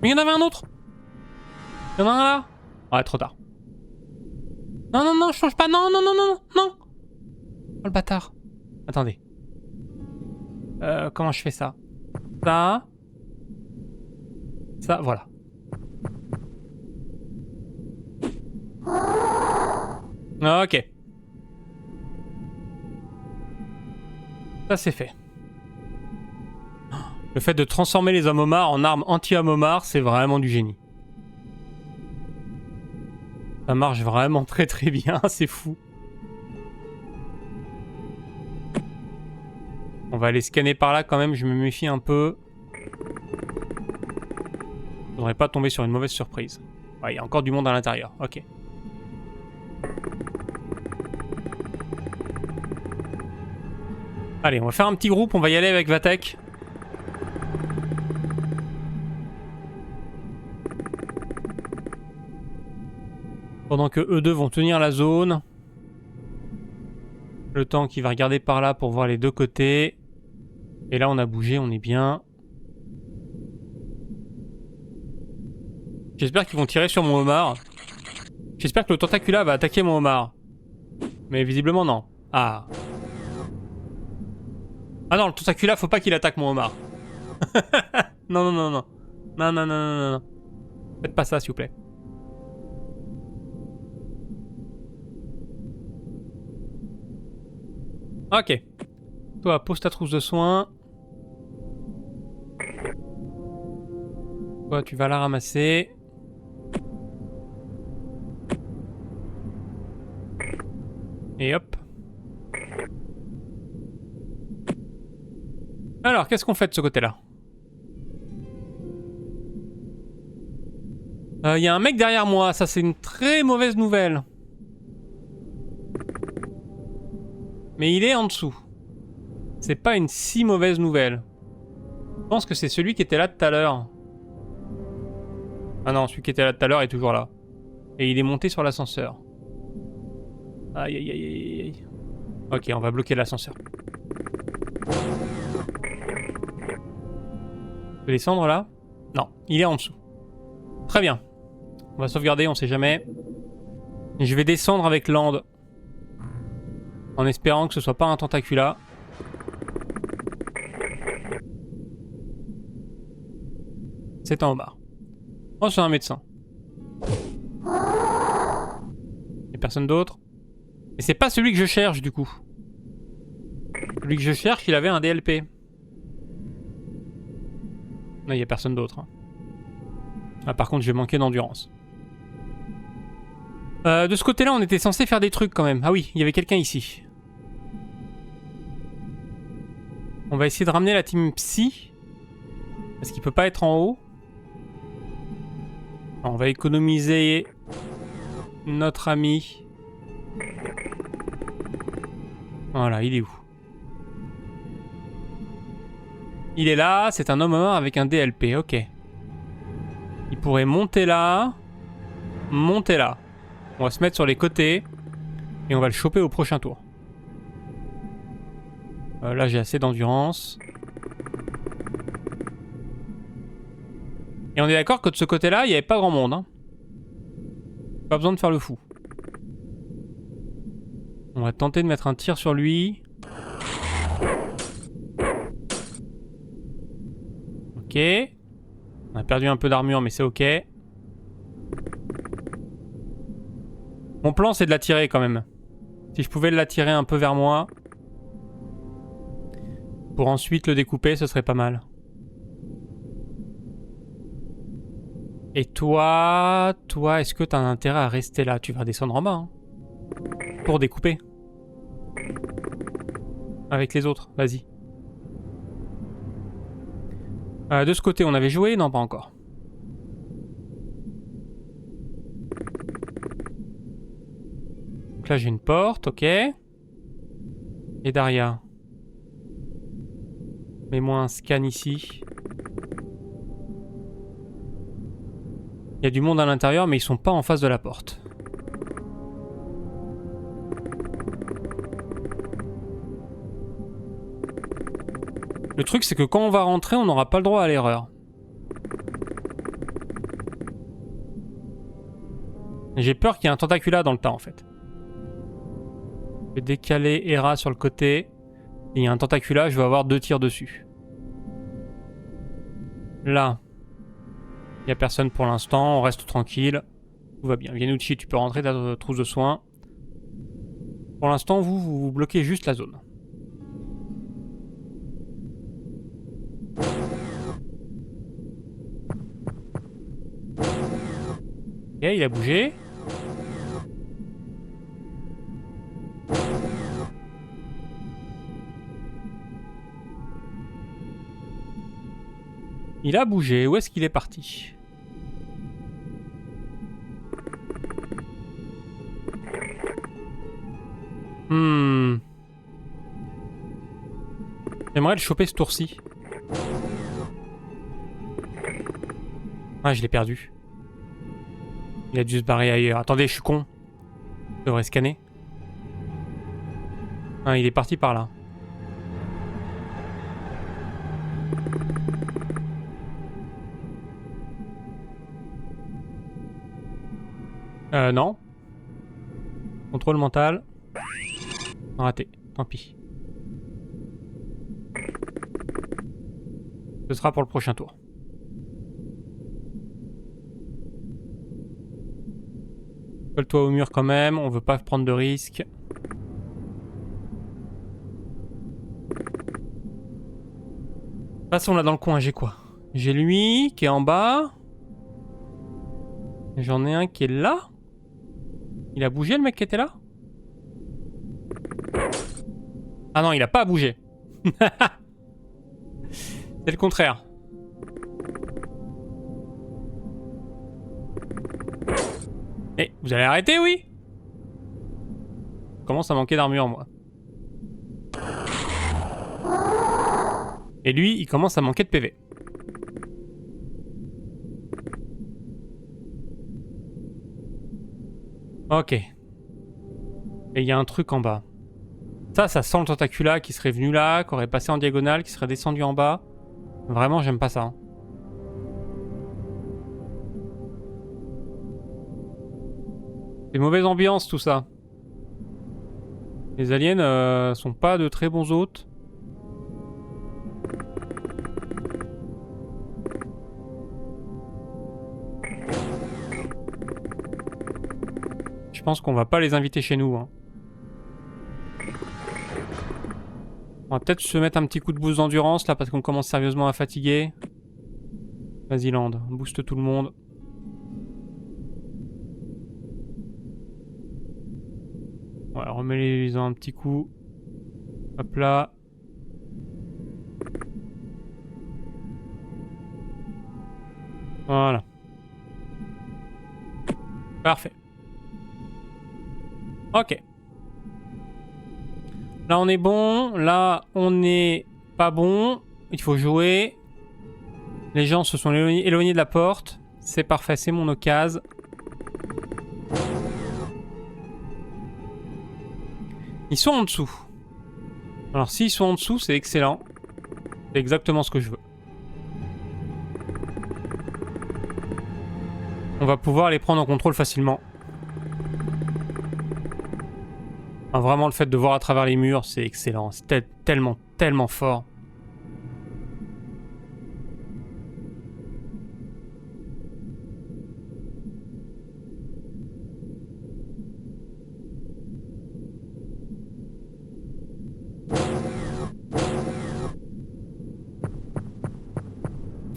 Mais il y en avait un autre! Il y en a un là? Ouais, trop tard. Non, non, non, je change pas. Non, non, non, non, non! Oh le bâtard. Attendez. Comment je fais ça? Ça. Ça, voilà. Ok. Ça c'est fait. Le fait de transformer les hommes homards en armes anti-hommes homards, c'est vraiment du génie. Ça marche vraiment très très bien, c'est fou. On va aller scanner par là quand même, je me méfie un peu. Je voudrais pas tomber sur une mauvaise surprise. Ouais, il y a encore du monde à l'intérieur, ok. Allez, on va faire un petit groupe, on va y aller avec Vatek. Pendant que eux deux vont tenir la zone. Le temps qu'il va regarder par là pour voir les deux côtés. Et là on a bougé, on est bien. J'espère qu'ils vont tirer sur mon homard. J'espère que le tentacula va attaquer mon homard. Mais visiblement non. Ah. Ah non, le tentacula, faut pas qu'il attaque mon homard. Non, non, non, non. Non, non, non, non, non, non. Faites pas ça, s'il vous plaît. Ok. Toi, pose ta trousse de soins. Toi, tu vas la ramasser. Et hop. Alors, qu'est-ce qu'on fait de ce côté-là? Y a un mec derrière moi, ça c'est une très mauvaise nouvelle. Mais il est en dessous. C'est pas une si mauvaise nouvelle. Je pense que c'est celui qui était là tout à l'heure. Ah non, celui qui était là tout à l'heure est toujours là. Et il est monté sur l'ascenseur. Aïe aïe aïe aïe aïe. Ok, on va bloquer l'ascenseur. Je peux descendre là? Non, il est en dessous. Très bien. On va sauvegarder, on sait jamais. Et je vais descendre avec Land. En espérant que ce soit pas un tentacula. C'est un homard. Oh, c'est un médecin. Y'a personne d'autre. Et c'est pas celui que je cherche du coup. Celui que je cherche, il avait un DLP. Non, y'a personne d'autre. Ah, par contre, je vais manquer d'endurance. De ce côté-là, on était censé faire des trucs quand même. Ah oui, il y avait quelqu'un ici. On va essayer de ramener la team Psy. Parce qu'il peut pas être en haut. On va économiser notre ami. Voilà, il est où? Il est là, c'est un homme mort avec un DLP, ok. Il pourrait monter là. Monter là. On va se mettre sur les côtés. Et on va le choper au prochain tour. Là j'ai assez d'endurance. Et on est d'accord que de ce côté-là, il n'y avait pas grand monde. Hein. Pas besoin de faire le fou. On va tenter de mettre un tir sur lui. Ok. On a perdu un peu d'armure, mais c'est ok. Mon plan, c'est de l'attirer quand même. Si je pouvais l'attirer un peu vers moi. Pour ensuite le découper, ce serait pas mal. Et toi, est-ce que t'as un intérêt à rester là? Tu vas descendre en bas, hein, pour découper. Avec les autres, vas-y. De ce côté, on avait joué? Non, pas encore. Donc là, j'ai une porte, ok. Et Daria. Mets-moi un scan ici. Il y a du monde à l'intérieur, mais ils sont pas en face de la porte. Le truc, c'est que quand on va rentrer, on n'aura pas le droit à l'erreur. J'ai peur qu'il y ait un tentacula dans le tas, en fait. Je vais décaler Hera sur le côté. Il y a un tentacula, je vais avoir 2 tirs dessus. Là. Il n'y a personne pour l'instant, on reste tranquille. Tout va bien. Vienucci, tu peux rentrer ta trousse de soins. Pour l'instant, vous bloquez juste la zone. Ok, il a bougé. Il a bougé. Où est-ce qu'il est parti? J'aimerais le choper ce tour-ci. Ah, je l'ai perdu. Il a dû se barrer ailleurs. Attendez, je suis con. Je devrais scanner. Ah, il est parti par là. Non. Contrôle mental. Raté. Tant pis. Ce sera pour le prochain tour. Colle-toi au mur quand même. On veut pas prendre de risques. Passons là dans le coin. J'ai quoi? J'ai lui qui est en bas. J'en ai un qui est là. Il a bougé le mec qui était là? Ah non, il a pas bougé. C'est le contraire. Eh, vous allez arrêter, oui? Je commence à manquer d'armure, moi. Et lui, il commence à manquer de PV. Ok. Et il y a un truc en bas. Ça sent le tentacula qui serait venu là, qui aurait passé en diagonale, qui serait descendu en bas. Vraiment, j'aime pas ça. Hein. C'est mauvaise ambiance tout ça. Les aliens sont pas de très bons hôtes. Je pense qu'on va pas les inviter chez nous. Hein. On va peut-être se mettre un petit coup de boost d'endurance là parce qu'on commence sérieusement à fatiguer. Vas-y Land, booste tout le monde. Ouais, remets-les-en un petit coup. Hop là. Voilà. Parfait. Ok. Là on est bon, là on n'est pas bon. Il faut jouer. Les gens se sont éloignés de la porte. C'est parfait, c'est mon occasion. Ils sont en dessous. Alors s'ils sont en dessous, c'est excellent. C'est exactement ce que je veux. On va pouvoir les prendre en contrôle facilement. Enfin, vraiment, le fait de voir à travers les murs, c'est excellent. C'est tellement, tellement fort.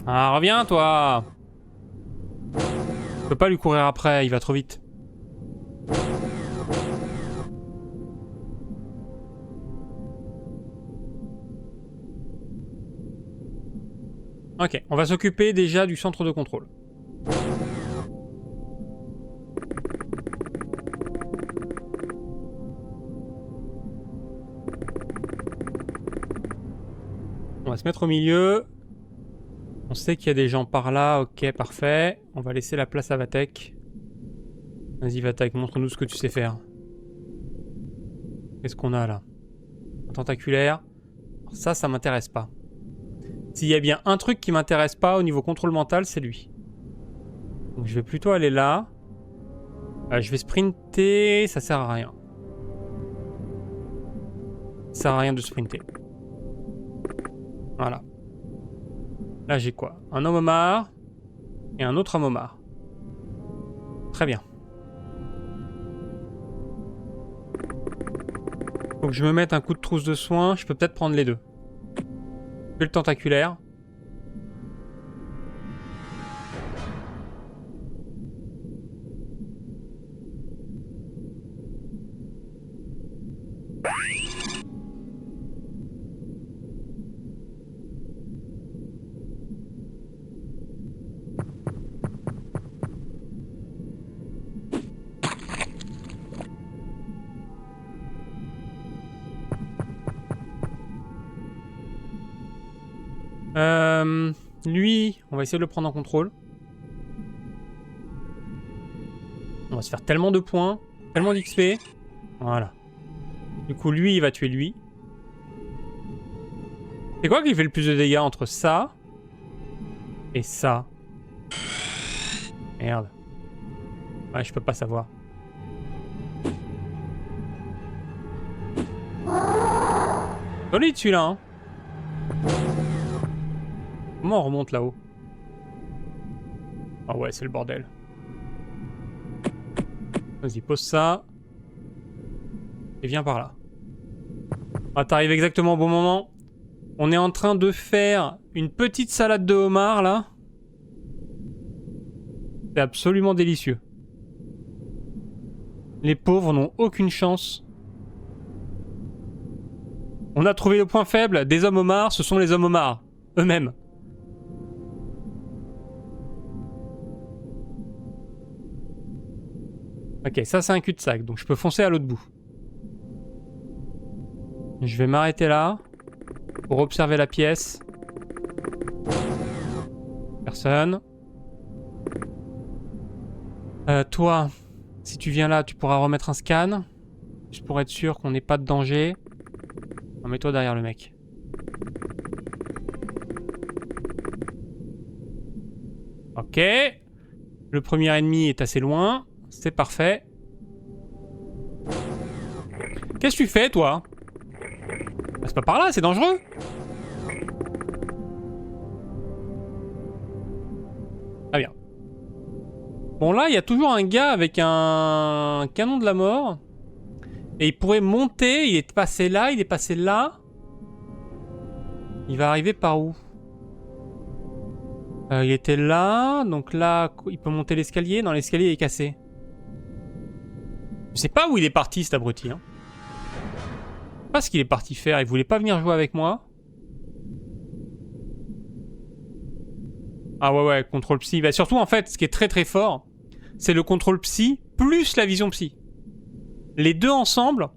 Ah, reviens, toi! Je peux pas lui courir après, il va trop vite. Ok, on va s'occuper déjà du centre de contrôle. On va se mettre au milieu. On sait qu'il y a des gens par là, ok, parfait. On va laisser la place à Vatek. Vas-y Vatek, montre-nous ce que tu sais faire. Qu'est-ce qu'on a là? Un tentaculaire. Alors ça m'intéresse pas. S'il y a bien un truc qui m'intéresse pas au niveau contrôle mental, c'est lui. Donc je vais plutôt aller là. Je vais sprinter, ça sert à rien. Ça sert à rien de sprinter. Voilà. Là j'ai quoi? Un homme homard et un autre homme homard. Très bien. Faut que je me mette un coup de trousse de soin. Je peux peut-être prendre les deux. Le tentaculaire. Lui, on va essayer de le prendre en contrôle. On va se faire tellement de points, tellement d'XP. Voilà. Du coup, lui, il va tuer lui. C'est quoi qui fait le plus de dégâts entre ça et ça? Merde. Ouais, je peux pas savoir. Solide celui-là, hein. Comment on remonte là-haut? Ah ouais, c'est le bordel. Vas-y, pose ça. Et viens par là. Ah, t'arrives exactement au bon moment. On est en train de faire une petite salade de homard, là. C'est absolument délicieux. Les pauvres n'ont aucune chance. On a trouvé le point faible des hommes homards, ce sont les hommes homards. Eux-mêmes. Ok, ça c'est un cul-de-sac, donc je peux foncer à l'autre bout. Je vais m'arrêter là pour observer la pièce. Personne. Toi, si tu viens là, tu pourras remettre un scan. Juste pour être sûr qu'on n'ait pas de danger. Non, mets-toi derrière le mec. Ok. Le premier ennemi est assez loin. C'est parfait. Qu'est-ce que tu fais, toi? C'est pas par là, c'est dangereux. Très bien. Bon, là, il y a toujours un gars avec un canon de la mort. Et il pourrait monter. Il est passé là, il est passé là. Il va arriver par où? Il était là. Donc là, il peut monter l'escalier. Non, l'escalier est cassé. Je sais pas où il est parti, cet abruti. Hein. Je sais pas ce qu'il est parti faire. Il voulait pas venir jouer avec moi. Ah ouais, contrôle psy. Bah, surtout, en fait, ce qui est très très fort, c'est le contrôle psy plus la vision psy. Les deux ensemble,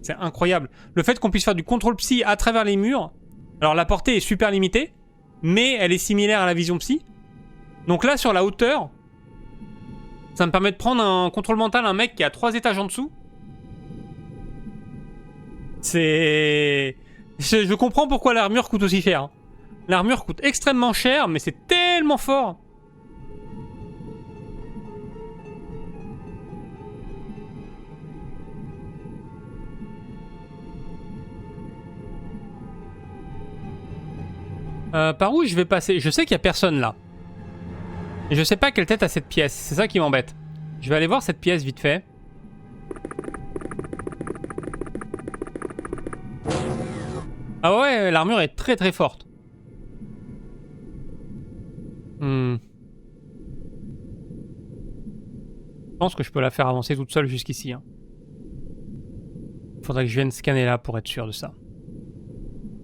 c'est incroyable. Le fait qu'on puisse faire du contrôle psy à travers les murs. Alors, la portée est super limitée, mais elle est similaire à la vision psy. Donc là, sur la hauteur, ça me permet de prendre un contrôle mental à un mec qui est à 3 étages en dessous. C'est... Je comprends pourquoi l'armure coûte aussi cher. L'armure coûte extrêmement cher, mais c'est tellement fort. Par où je vais passer? Je sais qu'il y a personne là. Et je sais pas quelle tête a cette pièce. C'est ça qui m'embête. Je vais aller voir cette pièce vite fait. Ah ouais, l'armure est très très forte. Je pense que je peux la faire avancer toute seule jusqu'ici. Hein. Faudrait que je vienne scanner là pour être sûr de ça.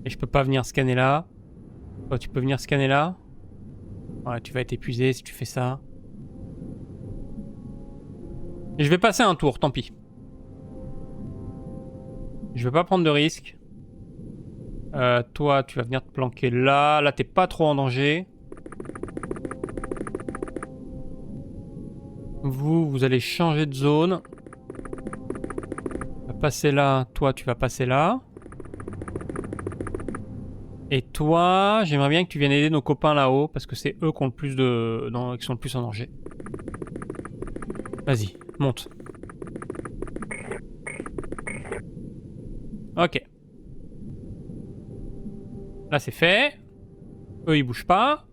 Et je peux pas venir scanner là. Toi, tu peux venir scanner là. Ouais, tu vas être épuisé si tu fais ça. Et je vais passer un tour, tant pis. Je vais pas prendre de risques. Toi, tu vas venir te planquer là. Là, t'es pas trop en danger. Vous allez changer de zone. Tu vas passer là. Toi, tu vas passer là. Et toi, j'aimerais bien que tu viennes aider nos copains là-haut, parce que c'est eux qui ont le plus de... qui sont le plus en danger. Vas-y, monte. Ok. Là, c'est fait. Eux, ils bougent pas.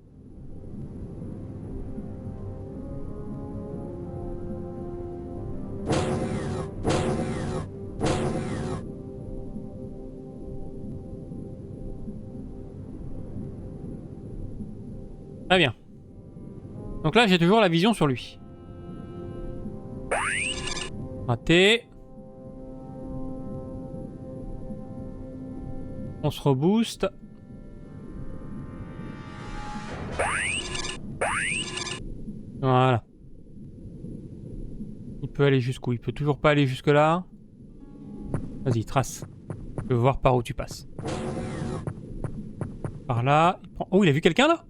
Très bien. Donc là, j'ai toujours la vision sur lui. Raté. On se rebooste. Voilà. Il peut aller jusqu'où? Il peut toujours pas aller jusque là. Vas-y, trace. Je veux voir par où tu passes. Par là. Il prend... Oh, il a vu quelqu'un là?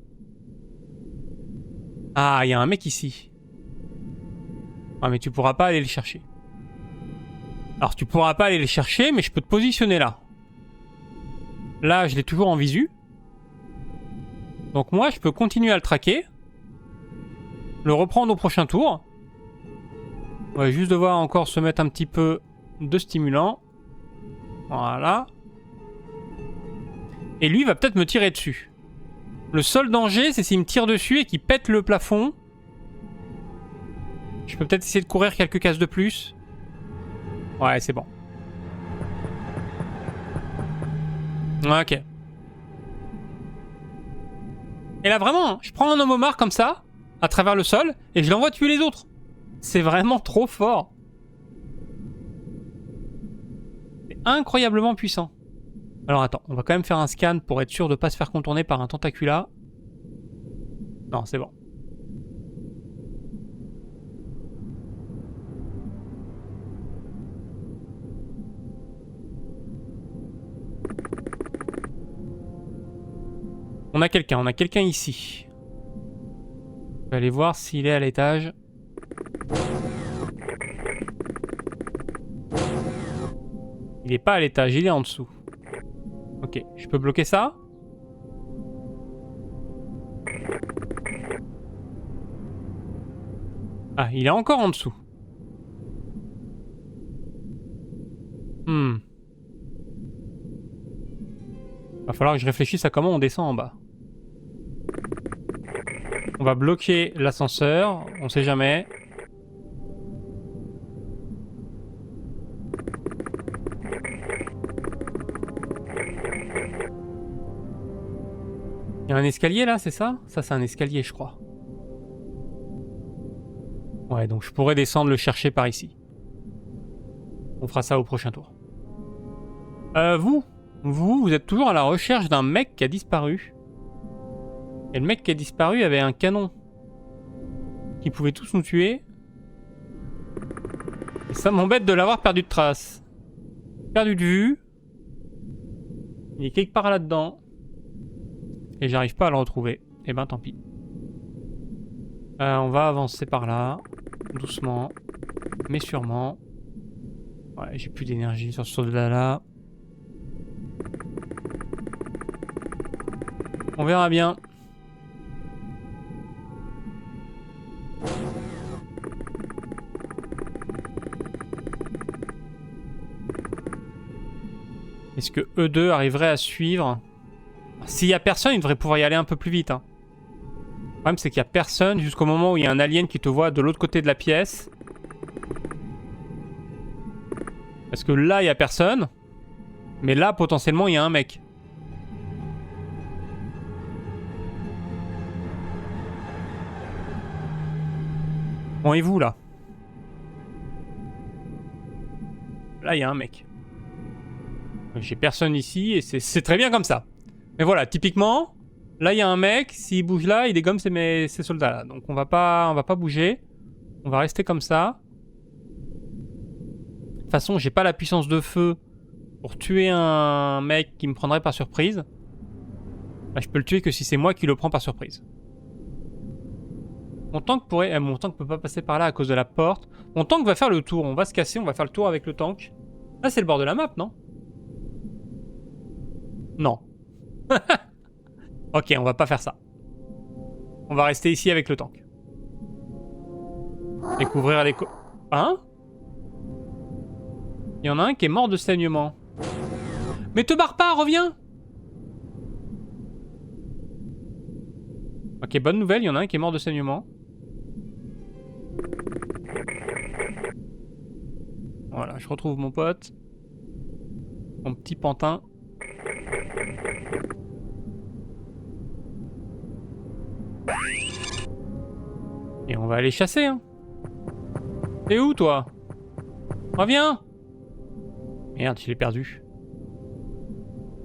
Ah, il y a un mec ici. Ah, mais tu pourras pas aller le chercher. Alors, tu pourras pas aller le chercher, mais je peux te positionner là. Là, je l'ai toujours en visu. Donc moi, je peux continuer à le traquer. Le reprendre au prochain tour. On va juste devoir encore se mettre un petit peu de stimulant. Voilà. Et lui va peut-être me tirer dessus. Le seul danger, c'est s'il me tire dessus et qu'il pète le plafond. Je peux peut-être essayer de courir quelques cases de plus. Ouais, c'est bon. Ok. Et là, vraiment, je prends un homomar comme ça, à travers le sol, et je l'envoie tuer les autres. C'est vraiment trop fort. C'est incroyablement puissant. Alors attends, on va quand même faire un scan pour être sûr de ne pas se faire contourner par un tentacula. Non, c'est bon. On a quelqu'un ici. Je vais aller voir s'il est à l'étage. Il est pas à l'étage, il est en dessous. Ok, je peux bloquer ça? Ah, il est encore en dessous. Va falloir que je réfléchisse à comment on descend en bas. On va bloquer l'ascenseur, on sait jamais. Il y a un escalier là, c'est ça? Ça, c'est un escalier, je crois. Ouais, donc je pourrais descendre le chercher par ici. On fera ça au prochain tour. Vous êtes toujours à la recherche d'un mec qui a disparu. Et le mec qui a disparu avait un canon qui pouvait tous nous tuer. Et ça m'embête de l'avoir perdu de trace. Perdu de vue. Il est quelque part là-dedans. Et j'arrive pas à le retrouver. Et ben tant pis. On va avancer par là. Doucement. Mais sûrement. Ouais, j'ai plus d'énergie sur ce soldat-là. On verra bien. Est-ce que eux deux arriveraient à suivre? S'il y a personne, ils devraient pouvoir y aller un peu plus vite. Hein. Le problème, c'est qu'il y a personne jusqu'au moment où il y a un alien qui te voit de l'autre côté de la pièce. Parce que là, il y a personne. Mais là, potentiellement, il y a un mec. Bon, et vous, là? Là, il y a un mec. J'ai personne ici et c'est très bien comme ça. Mais voilà, typiquement, là, il y a un mec. S'il bouge là, il dégomme ces soldats-là. Donc, on va pas bouger. On va rester comme ça. De toute façon, j'ai pas la puissance de feu pour tuer un mec qui me prendrait par surprise. Là, je peux le tuer que si c'est moi qui le prends par surprise. Mon tank pourrait... mon tank peut pas passer par là à cause de la porte. Mon tank va faire le tour. On va se casser, on va faire le tour avec le tank. Là, c'est le bord de la map, non? Non. Ok, on va pas faire ça. On va rester ici avec le tank. Découvrir les... Hein? Il y en a un qui est mort de saignement. Mais te barre pas, reviens! Ok, bonne nouvelle, il y en a un qui est mort de saignement. Voilà, je retrouve mon pote. Mon petit pantin. va aller chasser, hein. T'es où, toi? Reviens! Merde, je l'ai perdu.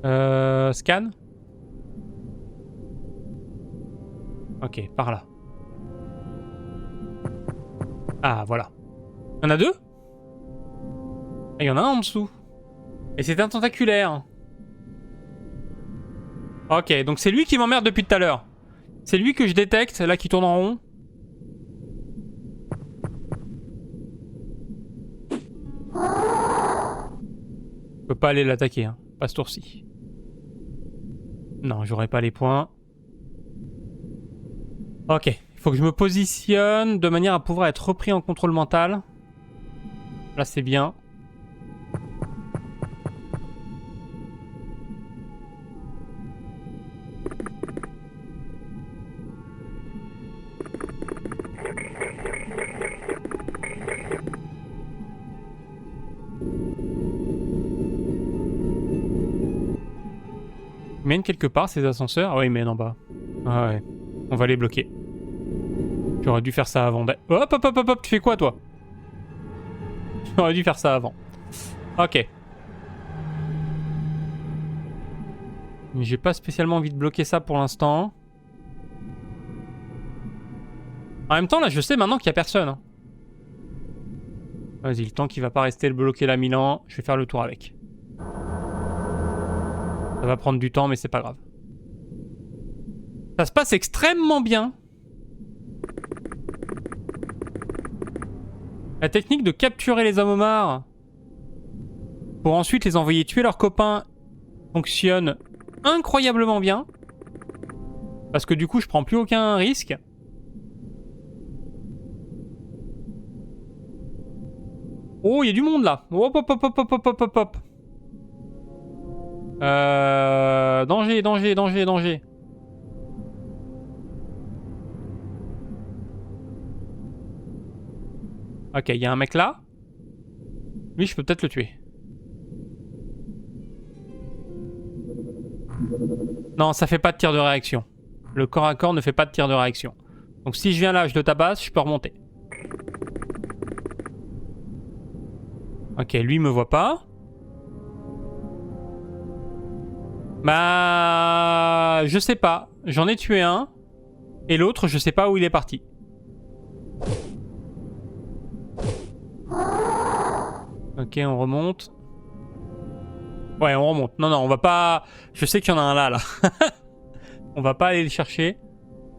Scan? Ok, par là. Ah, voilà. Il y en a deux? Ah, il y en a un en dessous. Et c'est un tentaculaire. Ok, donc c'est lui qui m'emmerde depuis tout à l'heure. C'est lui que je détecte, là, qui tourne en rond. Je peux pas aller l'attaquer, hein. Pas ce tour-ci. Non, j'aurai pas les points. Ok, il faut que je me positionne de manière à pouvoir être repris en contrôle mental. Là, c'est bien. Ils mènent quelque part ces ascenseurs. Ah ouais, ils mènent en bas. Ah ouais, on va les bloquer. J'aurais dû faire ça avant. Hop, hop, hop, hop, hop, tu fais quoi, toi? J'aurais dû faire ça avant. Ok. Mais j'ai pas spécialement envie de bloquer ça pour l'instant. En même temps, là, je sais maintenant qu'il y a personne. Hein. Vas-y, le temps qu'il va pas rester le bloquer là 1000 ans, je vais faire le tour avec. Ça va prendre du temps, mais c'est pas grave. Ça se passe extrêmement bien. La technique de capturer les hommes homards pour ensuite les envoyer tuer leurs copains fonctionne incroyablement bien. Parce que du coup, je prends plus aucun risque. Oh, il y a du monde là. Hop, hop, hop, hop, hop, hop, hop, hop. Danger, danger, danger, danger. Ok, il y a un mec là. Lui, je peux peut-être le tuer. Non, ça fait pas de tir de réaction. Le corps à corps ne fait pas de tir de réaction. Donc si je viens là, je le tabasse, je peux remonter. Ok, lui me voit pas. Bah... Je sais pas. J'en ai tué un. Et l'autre, je sais pas où il est parti. Ok, on remonte. Ouais, on remonte. Non, non, on va pas... Je sais qu'il y en a un là, là. On va pas aller le chercher.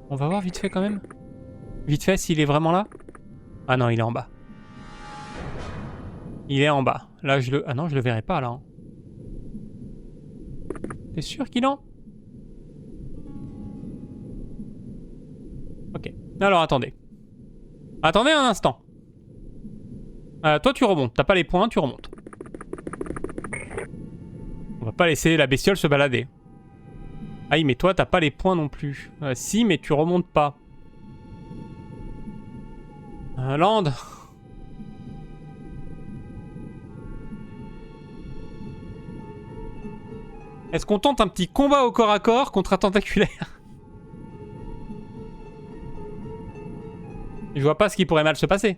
On va voir vite fait quand même. Vite fait, s'il est vraiment là. Ah non, il est en bas. Il est en bas. Là, je le... Ah non, je le verrai pas, là. Hein. T'es sûr qu'il est en... Ok. Alors, attendez. Attendez un instant. Toi, tu remontes. T'as pas les points, tu remontes. On va pas laisser la bestiole se balader. Ah oui, mais toi, t'as pas les points non plus. Si, mais tu remontes pas. Land. Est-ce qu'on tente un petit combat au corps à corps contre un tentaculaire? Je vois pas ce qui pourrait mal se passer.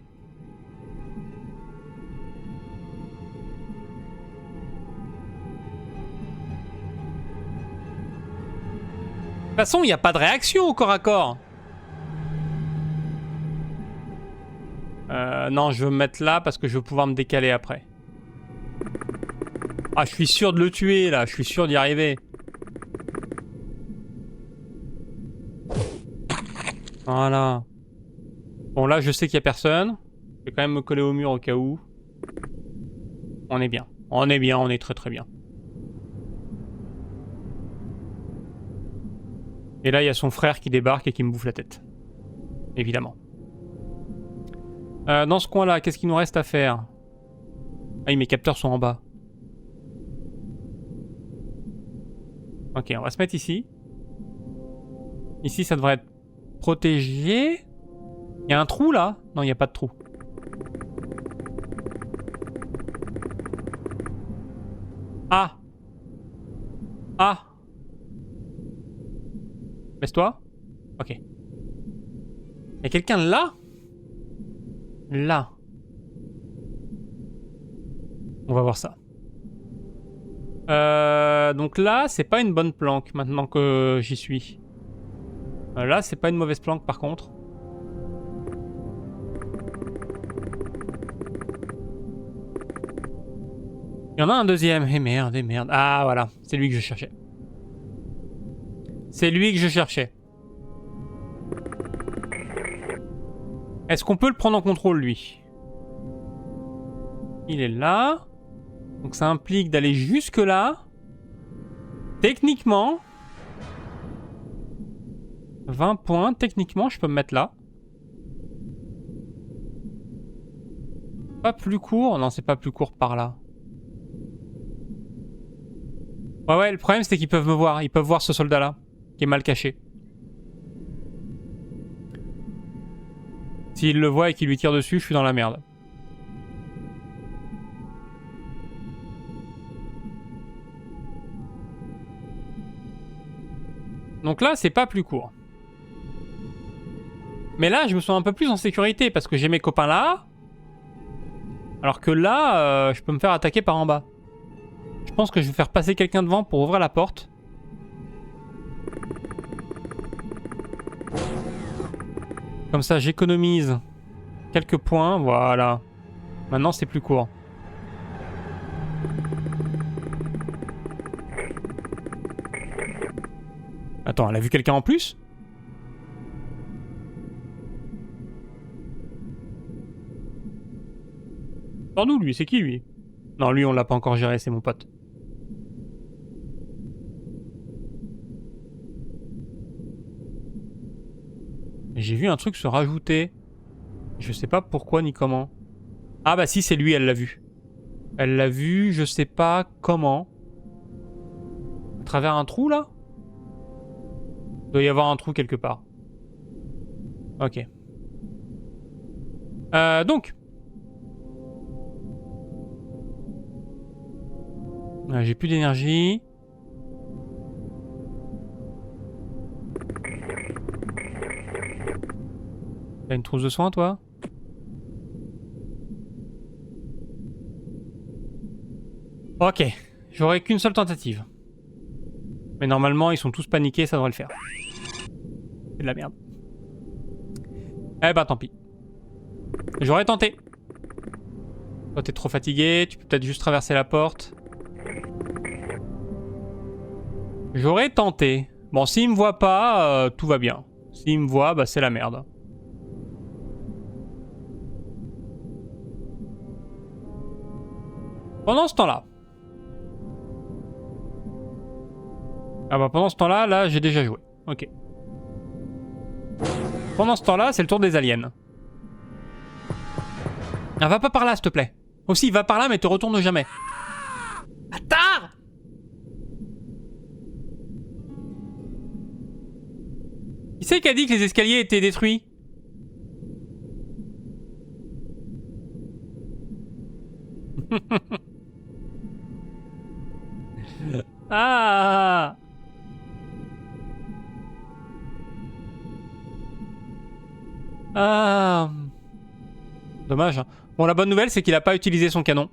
De toute façon, il n'y a pas de réaction au corps à corps. Non, je veux me mettre là parce que je veux pouvoir me décaler après. Ah, je suis sûr de le tuer, là. Je suis sûr d'y arriver. Voilà. Bon, là, je sais qu'il n'y a personne. Je vais quand même me coller au mur au cas où. On est bien. On est bien, on est très très bien. Et là, il y a son frère qui débarque et qui me bouffe la tête. Évidemment. Dans ce coin-là, qu'est-ce qu'il nous reste à faire? Ah oui, mes capteurs sont en bas. Ok, on va se mettre ici. Ici, ça devrait être protégé. Il y a un trou, là? Non, il n'y a pas de trou. Ah! Ah! Baisse-toi. Ok. Il y a quelqu'un là? Là. On va voir ça. Donc là, c'est pas une bonne planque maintenant que j'y suis. Là, c'est pas une mauvaise planque par contre. Il y en a un deuxième. Eh merde, eh merde. Ah voilà, c'est lui que je cherchais. C'est lui que je cherchais. Est-ce qu'on peut le prendre en contrôle, lui? Il est là. Donc ça implique d'aller jusque là. Techniquement. 20 points. Techniquement, je peux me mettre là. Pas plus court. Non, c'est pas plus court par là. Ouais, le problème c'est qu'ils peuvent me voir. Ils peuvent voir ce soldat-là. Qui est mal caché. S'il le voit et qu'il lui tire dessus, je suis dans la merde. Donc là, c'est pas plus court. Mais là, je me sens un peu plus en sécurité parce que j'ai mes copains là. Alors que là, je peux me faire attaquer par en bas. Je pense que je vais faire passer quelqu'un devant pour ouvrir la porte. Comme ça, j'économise quelques points. Voilà. Maintenant, c'est plus court. Attends, elle a vu quelqu'un en plus? Pardon, lui, c'est qui lui? Non, lui, on l'a pas encore géré, c'est mon pote. J'ai vu un truc se rajouter. Je sais pas pourquoi ni comment. Ah bah si, c'est lui, elle l'a vu. Elle l'a vu, je sais pas comment. À travers un trou, là? Il doit y avoir un trou quelque part. Ok. Donc. J'ai plus d'énergie. T'as une trousse de soins, toi? Ok. J'aurai qu'une seule tentative. Mais normalement, ils sont tous paniqués, ça devrait le faire. C'est de la merde. Eh ben, tant pis. J'aurais tenté. Toi, t'es trop fatigué, tu peux peut-être juste traverser la porte. J'aurais tenté. Bon, s'il me voit pas, tout va bien. S'il me voit, bah c'est la merde. Pendant ce temps-là. Ah bah pendant ce temps-là, là, j'ai déjà joué. Ok. Pendant ce temps-là, c'est le tour des aliens. Ah, va pas par là, s'il te plaît. Aussi, va par là, mais te retourne jamais. Bâtard! Qui c'est qui a dit que les escaliers étaient détruits? Ah! Ah! Dommage. Hein. Bon, la bonne nouvelle, c'est qu'il a pas utilisé son canon.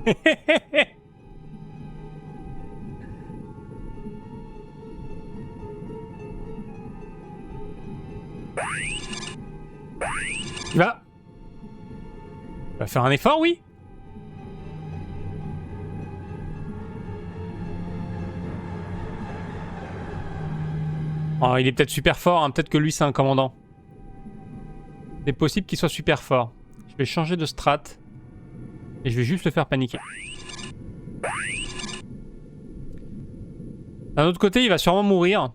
Il va faire un effort, oui. Oh, il est peut-être super fort, hein. Peut-être que lui c'est un commandant. C'est possible qu'il soit super fort. Je vais changer de strat. Et je vais juste le faire paniquer. D'un autre côté, il va sûrement mourir.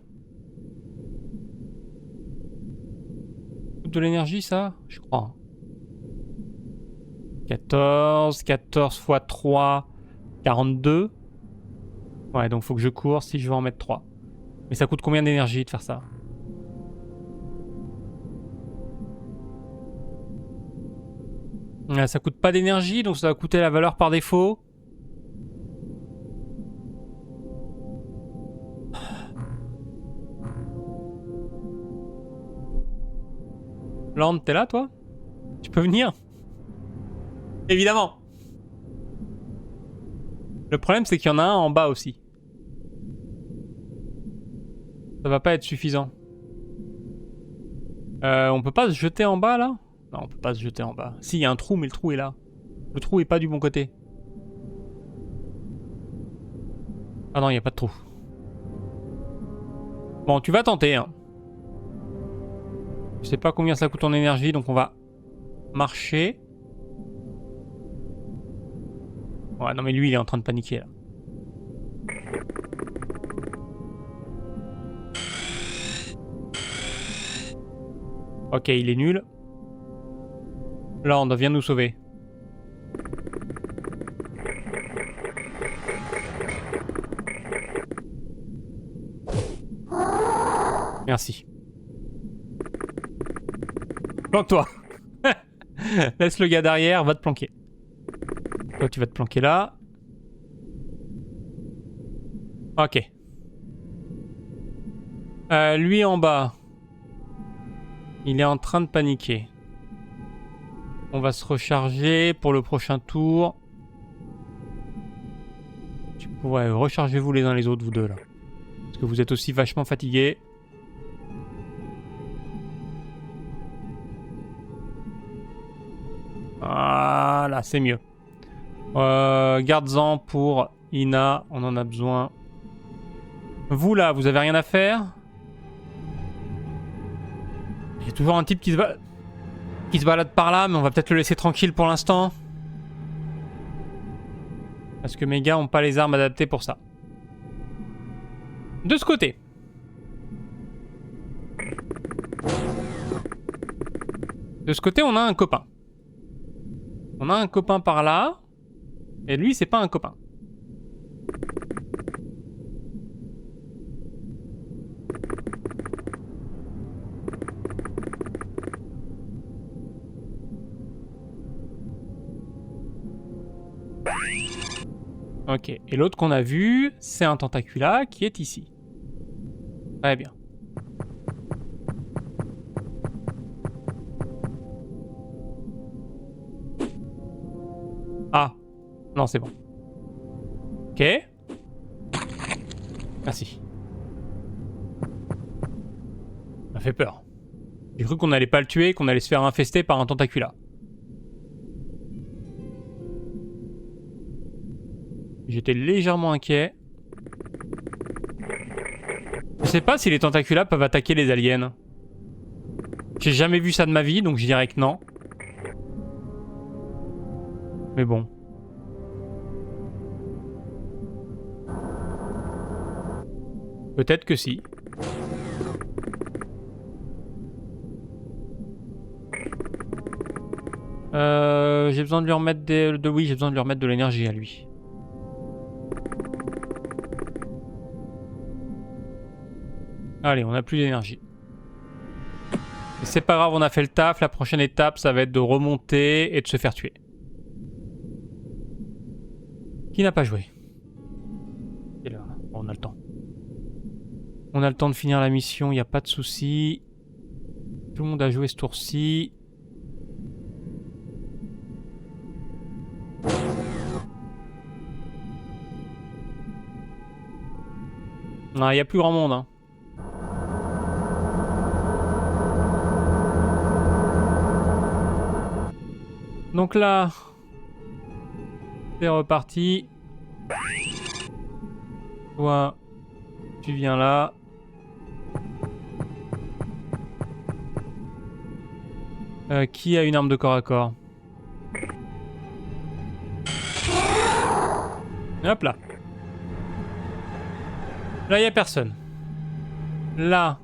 De l'énergie, ça? Je crois. 14 x 3, 42. Ouais, donc faut que je cours si je veux en mettre 3. Mais ça coûte combien d'énergie de faire ça? Ça coûte pas d'énergie, donc ça va coûter la valeur par défaut. Land, t'es là, toi? Tu peux venir? Évidemment. Le problème, c'est qu'il y en a un en bas aussi. Ça va pas être suffisant. On peut pas se jeter en bas, là? Non, on peut pas se jeter en bas. Si, il y a un trou, mais le trou est là. Le trou est pas du bon côté. Ah non, il n'y a pas de trou. Bon, tu vas tenter, hein. Je sais pas combien ça coûte en énergie, donc on va marcher. Ouais, non mais lui, il est en train de paniquer, là. Ok, il est nul. Là, on vient nous sauver. Merci. Planque-toi. Laisse le gars derrière, va te planquer. Toi, tu vas te planquer là. Ok. Lui en bas. Il est en train de paniquer. On va se recharger pour le prochain tour. Ouais, rechargez-vous les uns les autres, vous deux, là. Parce que vous êtes aussi vachement fatigués. Voilà, c'est mieux. Garde-en pour Ina, on en a besoin. Vous, là, vous avez rien à faire? Il y a toujours un type qui se balade par là, mais on va peut-être le laisser tranquille pour l'instant. Parce que mes gars ont pas les armes adaptées pour ça. De ce côté. De ce côté, on a un copain. On a un copain par là. Et lui, c'est pas un copain. Ok. Et l'autre qu'on a vu, c'est un tentacula qui est ici. Très bien. Ah. Non, c'est bon. Ok. Merci. Ça m'a fait peur. J'ai cru qu'on allait pas le tuer, qu'on allait se faire infester par un tentacula. J'étais légèrement inquiet. Je sais pas si les tentaculas peuvent attaquer les aliens. J'ai jamais vu ça de ma vie, donc je dirais que non. Mais bon. Peut-être que si. J'ai besoin de lui remettre oui, j'ai besoin de lui remettre de l'énergie à lui. Allez, on a plus d'énergie. C'est pas grave, on a fait le taf. La prochaine étape, ça va être de remonter et de se faire tuer. Qui n'a pas joué? Et là, on a le temps. On a le temps de finir la mission, il n'y a pas de souci. Tout le monde a joué ce tour-ci. Ah, il n'y a plus grand monde, hein. Donc là, c'est reparti. Toi, tu viens là. Qui a une arme de corps à corps? Hop là. Là, il n'y a personne. Là,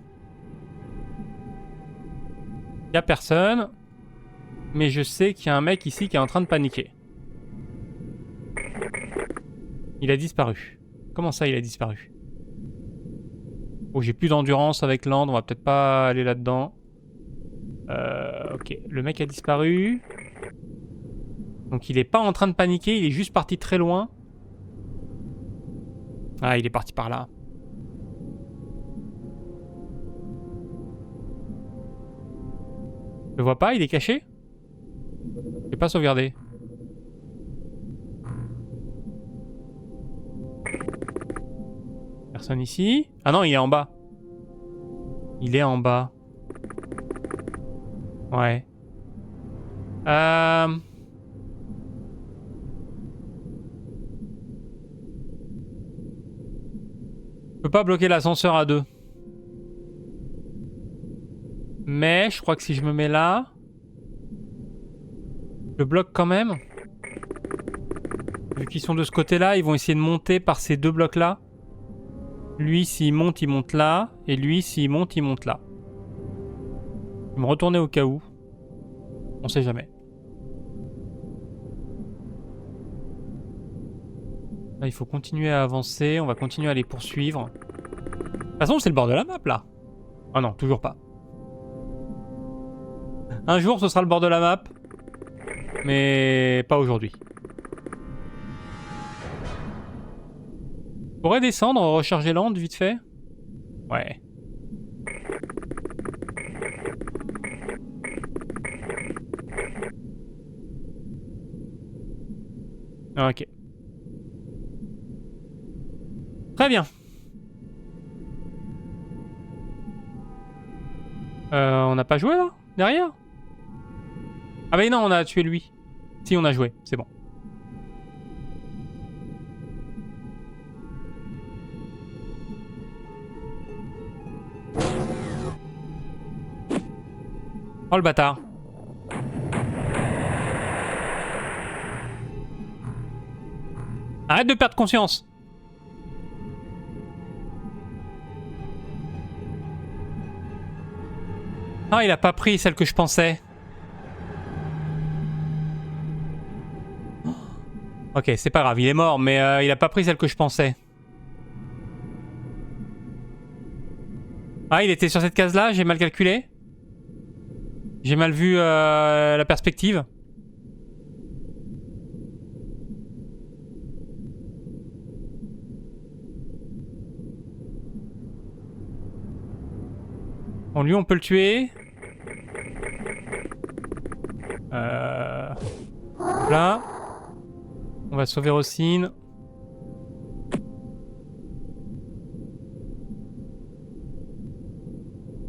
il n'y a personne. Mais je sais qu'il y a un mec ici qui est en train de paniquer. Il a disparu. Comment ça, il a disparu? Oh, j'ai plus d'endurance avec Land, on va peut-être pas aller là-dedans. Ok, le mec a disparu. Donc il est pas en train de paniquer, il est juste parti très loin. Ah, il est parti par là. le vois pas, il est caché. J'ai pas sauvegardé. Personne ici. Ah non, il est en bas. Il est en bas. Ouais. Je peux pas bloquer l'ascenseur à deux. Mais je crois que si je me mets là... Je bloque quand même. Vu qu'ils sont de ce côté-là, ils vont essayer de monter par ces deux blocs-là. Lui, s'il monte, il monte là. Et lui, s'il monte, il monte là. Je vais me retourner au cas où. On sait jamais. Là, il faut continuer à avancer. On va continuer à les poursuivre. De toute façon, c'est le bord de la map, là. Ah non, toujours pas. Un jour, ce sera le bord de la map. Mais pas aujourd'hui. On pourrait descendre, recharger l'ande vite fait. Ouais. Ok. Très bien. On n'a pas joué là? Derrière? Ah bah non, on a tué lui. Si, on a joué, c'est bon. Oh le bâtard. Arrête de perdre conscience. Ah, il a pas pris celle que je pensais. Ok, c'est pas grave, il est mort, mais il a pas pris celle que je pensais. Ah, il était sur cette case-là, j'ai mal calculé. J'ai mal vu la perspective. Bon, lui, on peut le tuer. Là. On va sauver Rossine.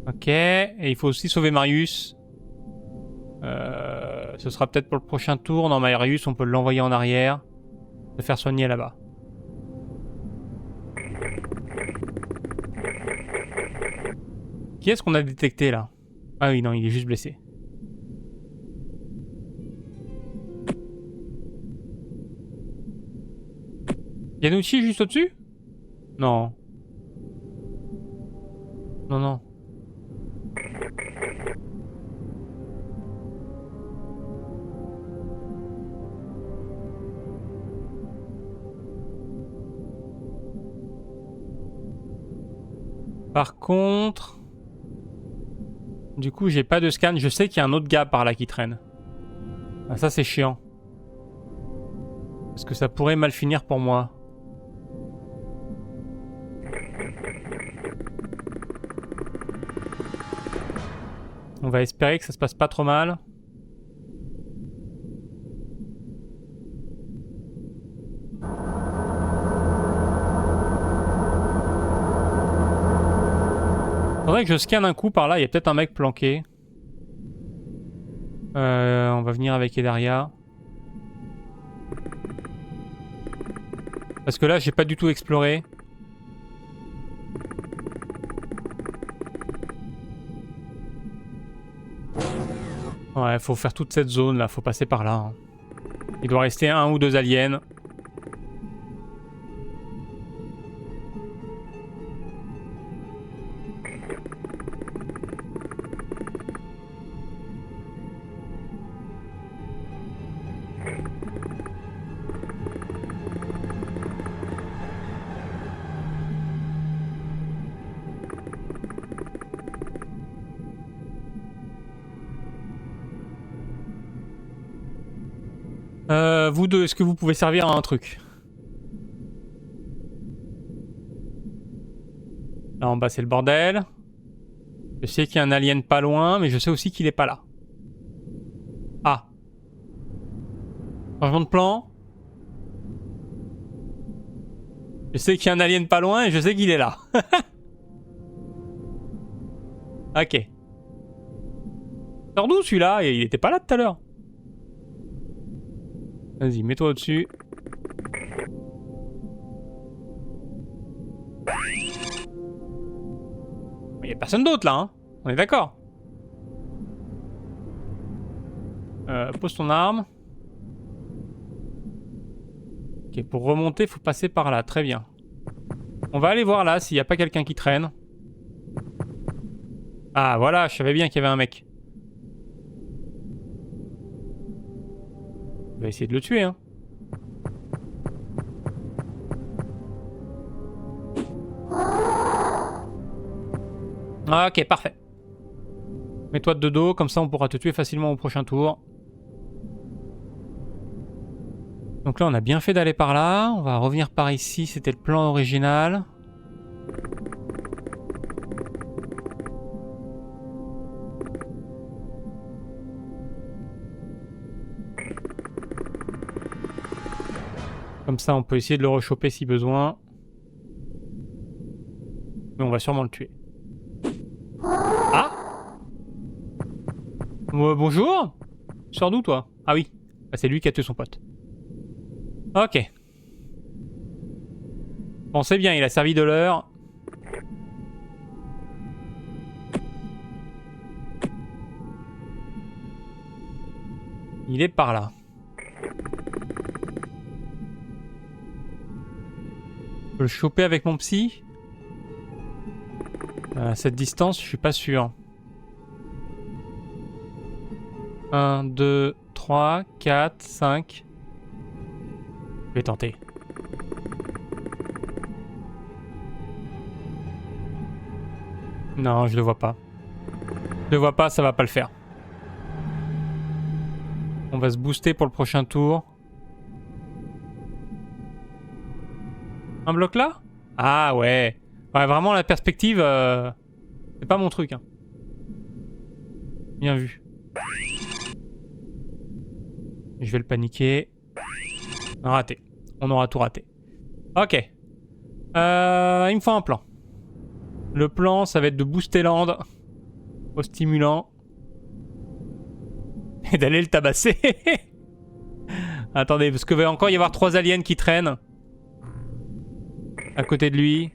Ok, et il faut aussi sauver Marius. Ce sera peut-être pour le prochain tour. Non, Marius, on peut l'envoyer en arrière. Se faire soigner là-bas. Qui est-ce qu'on a détecté là? Ah oui, non, il est juste blessé. Yanucci juste au-dessus? Non. Non, non. Par contre... Du coup, j'ai pas de scan. Je sais qu'il y a un autre gars par là qui traîne. Ah, ça, c'est chiant. Parce que ça pourrait mal finir pour moi. On va espérer que ça se passe pas trop mal. Faudrait que je scanne un coup par là, il y a peut-être un mec planqué. On va venir avec Edaria. Parce que là, j'ai pas du tout exploré. Ouais, faut faire toute cette zone là, faut passer par là. Hein. Il doit rester un ou deux aliens. Vous deux, est-ce que vous pouvez servir à un truc? Là en bas c'est le bordel. Je sais qu'il y a un alien pas loin, mais je sais aussi qu'il est pas là. Changement de plan. Je sais qu'il y a un alien pas loin et je sais qu'il est là. Ok. Sors d'où celui-là? Il était pas là tout à l'heure. Vas-y, mets-toi au-dessus. Il y a personne d'autre là, hein. On est d'accord. Pose ton arme. Ok, pour remonter, faut passer par là. Très bien. On va aller voir là s'il n'y a pas quelqu'un qui traîne. Ah voilà, je savais bien qu'il y avait un mec. On va essayer de le tuer, hein. Ah, ok, parfait. Mets-toi de dos, comme ça on pourra te tuer facilement au prochain tour. Donc là on a bien fait d'aller par là. On va revenir par ici, c'était le plan original. Comme ça on peut essayer de le rechoper si besoin. Mais on va sûrement le tuer. Ah! Bonjour! Tu sors d'où toi? Ah oui, ah, c'est lui qui a tué son pote. Ok. Bon, c'est bien, il a servi de l'heure. Il est par là. Je peux le choper avec mon psy? À cette distance, je suis pas sûr. 1, 2, 3, 4, 5. Je vais tenter. Non, je le vois pas. Je le vois pas, ça va pas le faire. On va se booster pour le prochain tour. Un bloc là? Ah ouais. Ouais, vraiment la perspective, c'est pas mon truc. Hein. Bien vu. Je vais le paniquer. Raté. On aura tout raté. Ok. Il me faut un plan. Le plan, ça va être de booster Land au stimulant. Et d'aller le tabasser. Attendez, parce qu'il va encore y avoir 3 aliens qui traînent. À côté de lui.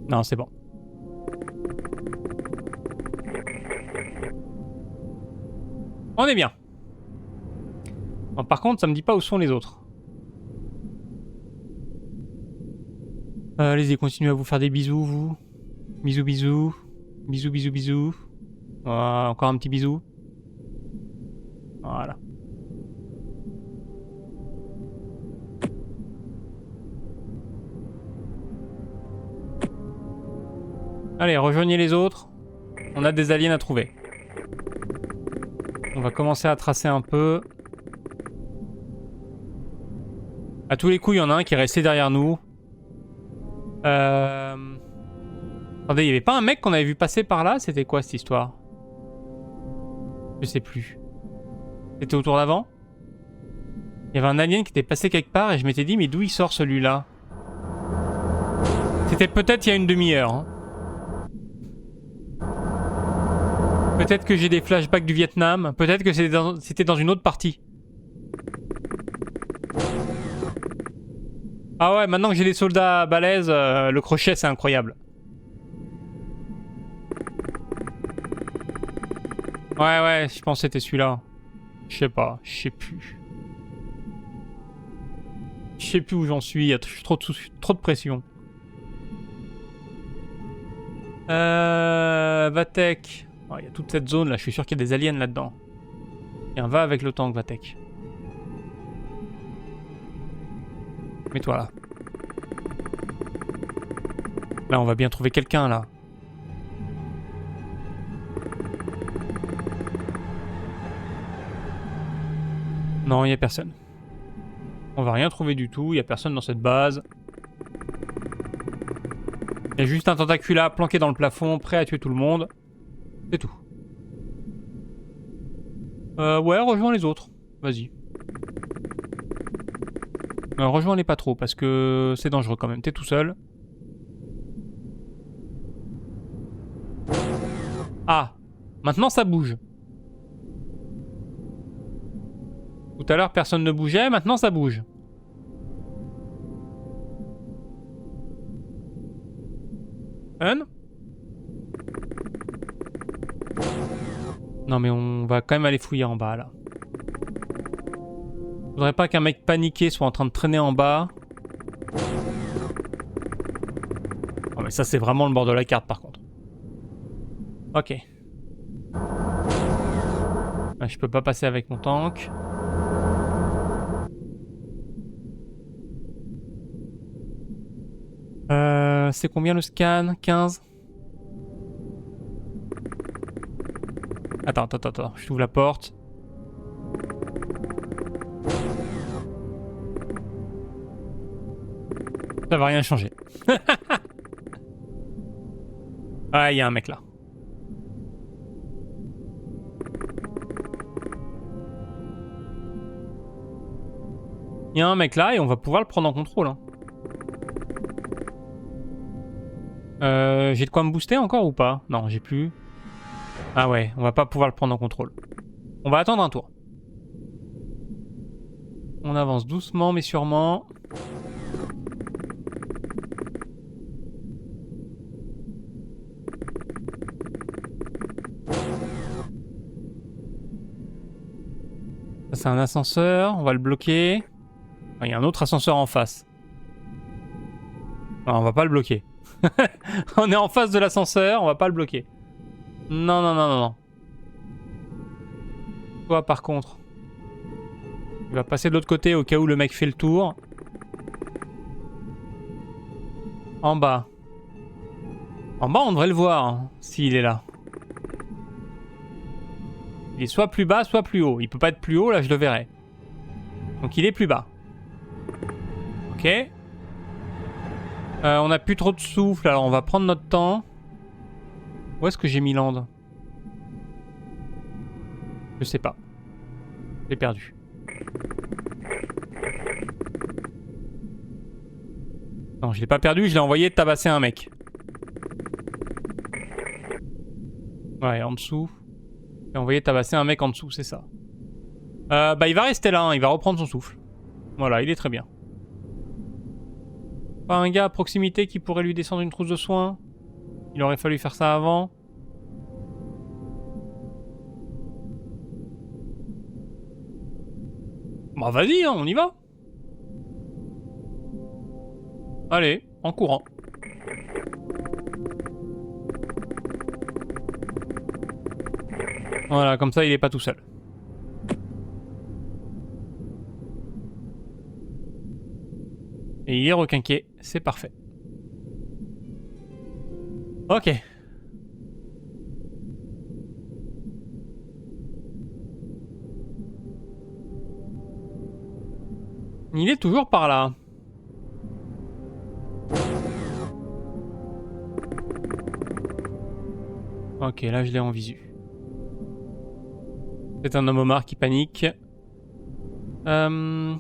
Non, c'est bon. On est bien. Bon, par contre, ça me dit pas où sont les autres. Allez-y, continuez à vous faire des bisous, vous. Bisous, bisous. Bisous, bisous, bisous. Encore un petit bisou. Voilà. Allez, rejoignez les autres. On a des aliens à trouver. On va commencer à tracer un peu. À tous les coups, il y en a un qui est resté derrière nous. Attendez, il n'y avait pas un mec qu'on avait vu passer par là? C'était quoi cette histoire? Je sais plus. C'était au tour d'avant? Il y avait un alien qui était passé quelque part et je m'étais dit, mais d'où il sort celui-là? C'était peut-être il y a une demi-heure. Hein. Peut-être que j'ai des flashbacks du Vietnam. Peut-être que c'était dans une autre partie. Ah ouais, maintenant que j'ai des soldats balèzes, le crochet c'est incroyable. Ouais, je pense que c'était celui-là. Je sais pas, je sais plus. Je sais plus où j'en suis, il y a trop de pression. Vatek. Oh, il y a toute cette zone là, je suis sûr qu'il y a des aliens là-dedans. Tiens, va avec le tank, Vatek. Mets-toi là. Là, on va bien trouver quelqu'un là. Non, il n'y a personne. On va rien trouver du tout, il n'y a personne dans cette base. Il y a juste un tentacula planqué dans le plafond, prêt à tuer tout le monde. C'est tout. Ouais, rejoins les autres. Vas-y. Rejoins-les pas trop parce que c'est dangereux quand même. T'es tout seul. Ah, maintenant ça bouge. Tout à l'heure personne ne bougeait, maintenant ça bouge. Fun. Non mais on va quand même aller fouiller en bas là. Faudrait pas qu'un mec paniqué soit en train de traîner en bas. Oh mais ça c'est vraiment le bord de la carte par contre. Ok. Ah, je peux pas passer avec mon tank. C'est combien le scan? 15? Attends, je t'ouvre la porte. Ça va rien changer. Ah, il y a un mec là. Il y a un mec là et on va pouvoir le prendre en contrôle. Hein. J'ai de quoi me booster encore ou pas? Non, j'ai plus. Ah ouais, on va pas pouvoir le prendre en contrôle. On va attendre un tour. On avance doucement mais sûrement. Ça c'est un ascenseur, on va le bloquer. Il y a un autre ascenseur en face. Non, on va pas le bloquer. On est en face de l'ascenseur, on va pas le bloquer. Non. Toi par contre. Il va passer de l'autre côté au cas où le mec fait le tour. En bas. En bas on devrait le voir hein, s'il est là. Il est soit plus bas soit plus haut. Il peut pas être plus haut, là je le verrai. Donc il est plus bas. Ok. On a plus trop de souffle, alors on va prendre notre temps. Où est-ce que j'ai mis Land? Je sais pas. J'ai perdu. Non, je l'ai pas perdu, je l'ai envoyé tabasser un mec. Ouais, en dessous. J'ai envoyé tabasser un mec en dessous, c'est ça. Bah il va rester là, hein, il va reprendre son souffle. Voilà, il est très bien. Pas un gars à proximité qui pourrait lui descendre une trousse de soins? Il aurait fallu faire ça avant. Bah vas-y, hein, on y va. Allez, en courant. Voilà, comme ça il est pas tout seul. Et il est requinqué, c'est parfait. Ok. Il est toujours par là. Ok, là je l'ai en visu. C'est un homme homard qui panique. Non,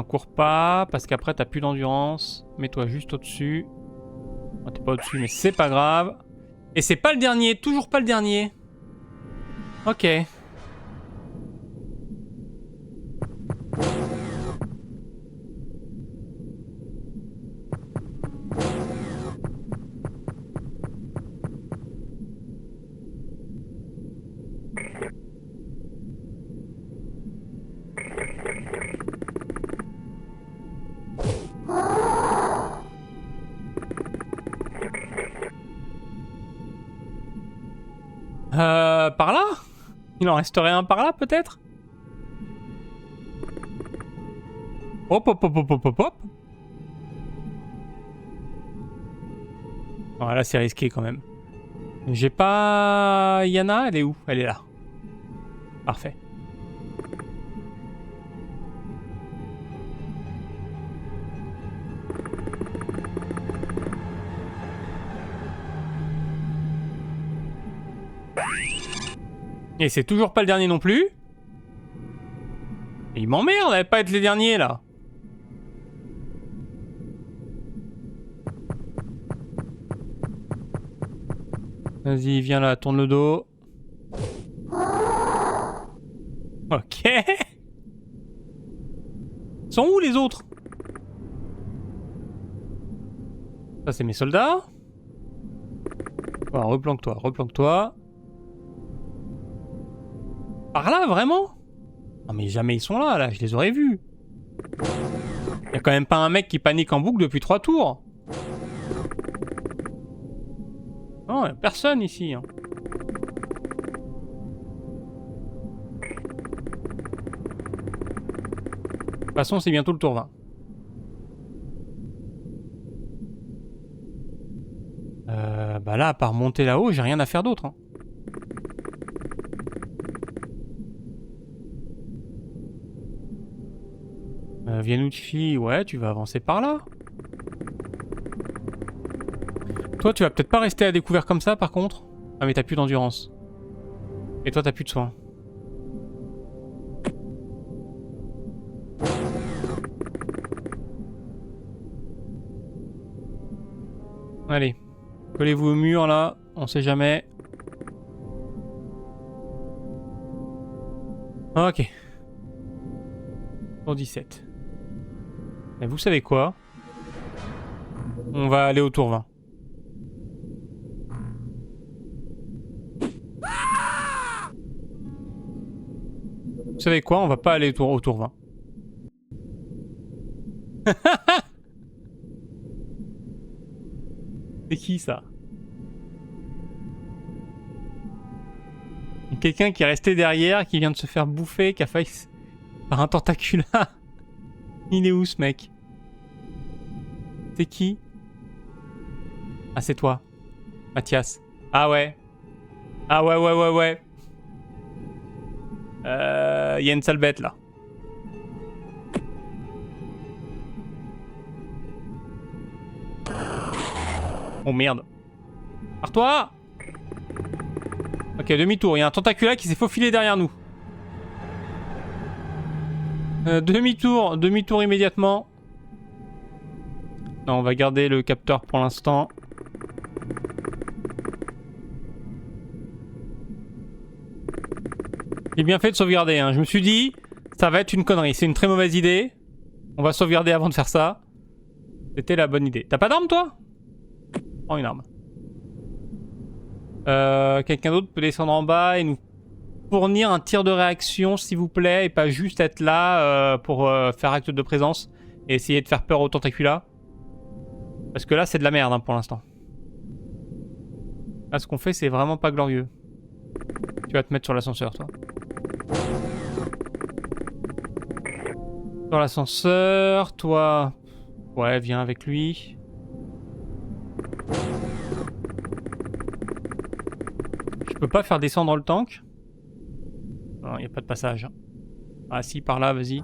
cours pas, parce qu'après t'as plus d'endurance. Mets-toi juste au-dessus. Oh, t'es pas au-dessus, mais c'est pas grave. Et c'est pas le dernier, toujours pas le dernier. Ok. Par là? Il en resterait un par là, peut-être? Hop. Voilà, c'est risqué quand même. J'ai pas... Yana, elle est où? Elle est là. Parfait. Et c'est toujours pas le dernier non plus. Et il m'emmerde à pas être les derniers là. Vas-y, viens là, tourne le dos. Ok. Ils sont où les autres? Ça c'est mes soldats. Oh, replanque-toi, replanque-toi. Par là, vraiment? Non mais jamais ils sont là, je les aurais vus. Y'a quand même pas un mec qui panique en boucle depuis 3 tours. Non, y'a personne ici. Hein. De toute façon, c'est bientôt le tour 20. Bah là, à part monter là-haut, j'ai rien à faire d'autre. Hein. Viennoutchi, ouais, tu vas avancer par là. Toi, tu vas peut-être pas rester à découvert comme ça, par contre. Ah, mais t'as plus d'endurance. Et toi, t'as plus de soins. Allez. Collez-vous au mur, là. On sait jamais. Ok. Tour 17. Et vous savez quoi? On va aller au tour 20. Vous savez quoi? On va pas aller au tour 20. C'est qui ça? Quelqu'un qui est resté derrière, qui vient de se faire bouffer, qui a failli par un tentacula. Il est où ce mec? C'est qui? Ah c'est toi, Mathias. Ah ouais. Ah ouais ouais ouais ouais. Y a une sale bête là. Oh merde. Pars-toi! Ok, demi-tour. Il y a un tentacula qui s'est faufilé derrière nous. Demi-tour. Demi-tour immédiatement. Non, on va garder le capteur pour l'instant. J'ai bien fait de sauvegarder. Hein. Je me suis dit, ça va être une connerie. C'est une très mauvaise idée. On va sauvegarder avant de faire ça. C'était la bonne idée. T'as pas d'arme, toi? Prends une arme. Quelqu'un d'autre peut descendre en bas et nous fournir un tir de réaction, s'il vous plaît, et pas juste être là pour faire acte de présence et essayer de faire peur aux tentacula. Parce que là, c'est de la merde hein, pour l'instant. Là, ce qu'on fait, c'est vraiment pas glorieux. Tu vas te mettre sur l'ascenseur, toi. Sur l'ascenseur, toi... Ouais, viens avec lui. Je peux pas faire descendre le tank. Non, y a pas de passage. Ah si, par là, vas-y.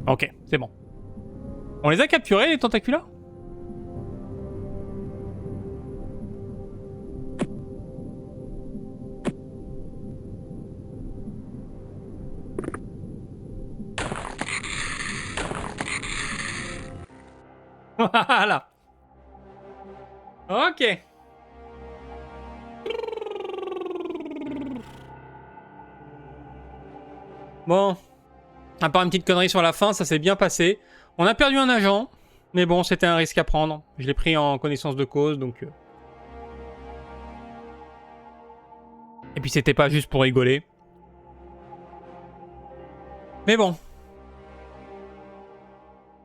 Ok, c'est bon. On les a capturés, les tentaculas? Voilà. Ok. Bon. À part une petite connerie sur la fin, ça s'est bien passé. On a perdu un agent. Mais bon, c'était un risque à prendre. Je l'ai pris en connaissance de cause, donc... Et puis c'était pas juste pour rigoler. Mais bon.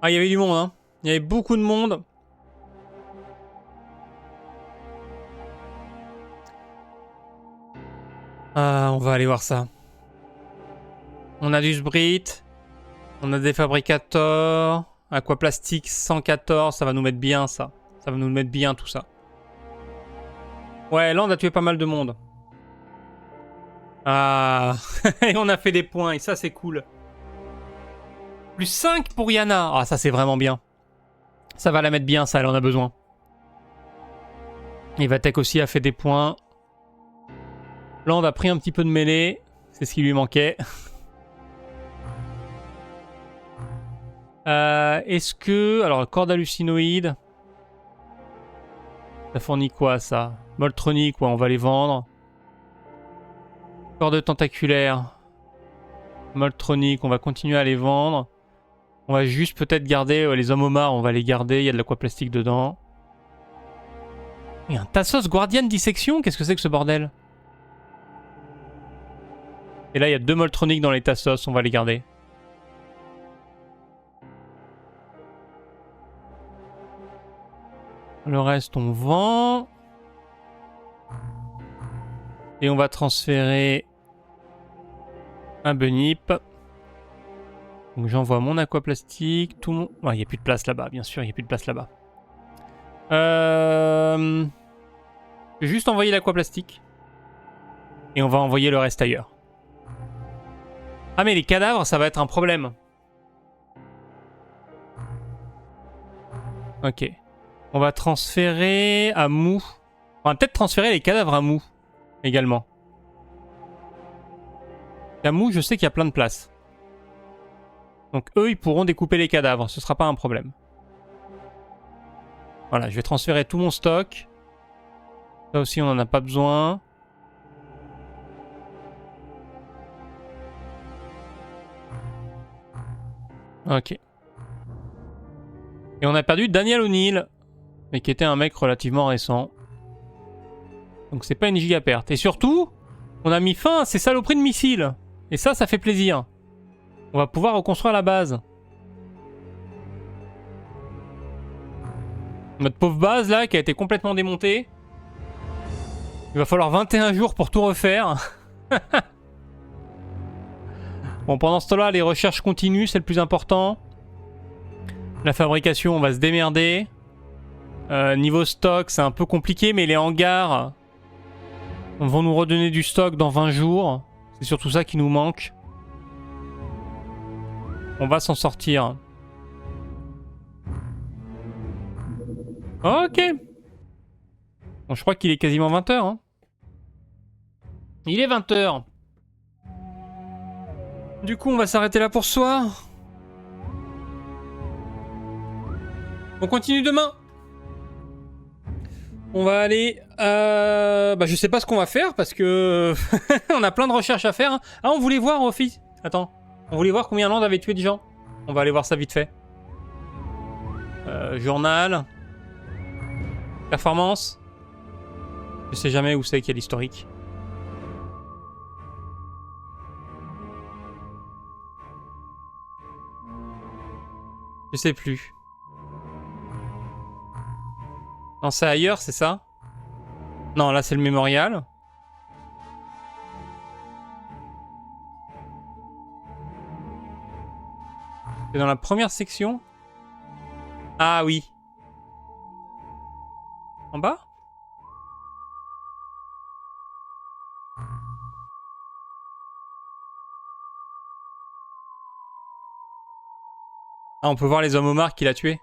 Ah, il y avait du monde, hein. Il y avait beaucoup de monde. Ah, on va aller voir ça. On a du Sbrit. On a des fabricators. Aquaplastique 114. Ça va nous mettre bien, ça. Ça va nous mettre bien, tout ça. Ouais, là, on a tué pas mal de monde. Ah. Et on a fait des points. Et ça, c'est cool. Plus 5 pour Yana. Ah, ça c'est vraiment bien. Ça va la mettre bien, ça, elle en a besoin. Et Vatek aussi a fait des points. Land a pris un petit peu de mêlée. C'est ce qui lui manquait. Est-ce que... Alors, corde hallucinoïde. Ça fournit quoi, ça? Moltronic, ouais, on va les vendre. Corde tentaculaire. Moltronic, on va continuer à les vendre. On va juste peut-être garder les hommes homards, on va les garder. Il y a de l'aquaplastique dedans. Il y a un Tassos Guardian Dissection. Qu'est-ce que c'est que ce bordel? Et là, il y a 2 Moltronic dans les Tassos, on va les garder. Le reste, on vend. Et on va transférer un Bunip. Donc j'envoie mon aquaplastique. Tout mon... Il n'y a plus de place là-bas, bien sûr, il n'y a plus de place là-bas. Je vais juste envoyer l'aquaplastique. Et on va envoyer le reste ailleurs. Ah mais les cadavres, ça va être un problème. Ok. On va transférer à Mou. On va peut-être transférer les cadavres à Mou. Également. À Mou, je sais qu'il y a plein de place. Donc eux, ils pourront découper les cadavres. Ce sera pas un problème. Voilà, je vais transférer tout mon stock. Ça aussi, on n'en a pas besoin. Ok. Et on a perdu Daniel O'Neill, mais qui était un mec relativement récent. Donc c'est pas une giga perte. Et surtout, on a mis fin à ces saloperies de missiles. Et ça fait plaisir. On va pouvoir reconstruire la base. Notre pauvre base là, qui a été complètement démontée. Il va falloir 21 jours pour tout refaire. Bon, pendant ce temps-là, les recherches continuent, c'est le plus important. La fabrication, on va se démerder. Niveau stock, c'est un peu compliqué, mais les hangars vont nous redonner du stock dans 20 jours. C'est surtout ça qui nous manque. On va s'en sortir. Ok. Bon, je crois qu'il est quasiment 20h. Hein. Il est 20h. Du coup, on va s'arrêter là pour ce soir. On continue demain. On va aller... je sais pas ce qu'on va faire parce que... on a plein de recherches à faire. Hein. Ah, on voulait voir, Office. Attends. On voulait voir combien Land avait tué de gens. On va aller voir ça vite fait. Journal. Performance. Je sais jamais où c'est qu'il y a l'historique. Je sais plus. Non, c'est ailleurs, c'est ça? Non, là c'est le mémorial. C'est dans la première section? Ah oui. En bas? Ah, on peut voir les hommes homards qu'il a tués.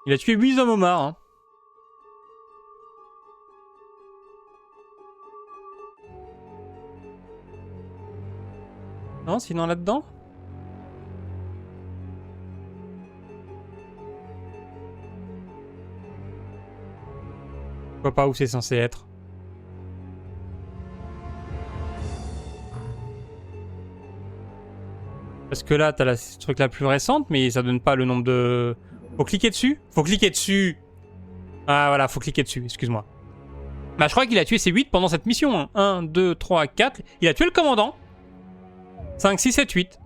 Il a tué 8 hommes homards. Hein. Non, sinon là-dedans? Je vois pas où c'est censé être. Parce que là, t'as la truc la plus récente, mais ça donne pas le nombre de... Faut cliquer dessus? Faut cliquer dessus. Ah voilà, faut cliquer dessus, excuse-moi. Bah je crois qu'il a tué ses 8 pendant cette mission. Hein. 1, 2, 3, 4. Il a tué le commandant. 5, 6, 7, 8.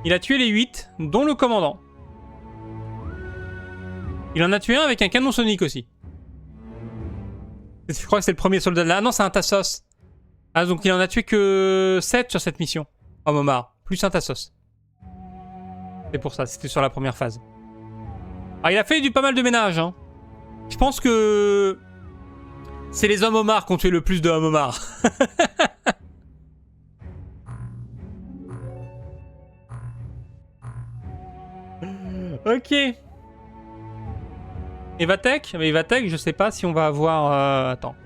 Il a tué les 8, dont le commandant. Il en a tué un avec un canon sonique aussi. Je crois que c'est le premier soldat là. Ah non, c'est un Tassos. Ah donc il en a tué que 7 sur cette mission. Oh Momar. Plus un Tassos. C'est pour ça, c'était sur la première phase. Ah, il a fait pas mal de ménage. Hein. Je pense que... c'est les hommes homards qui ont tué le plus de hommes homards. Ok. Evatech? Mais Evatech, je sais pas si on va avoir... Attends.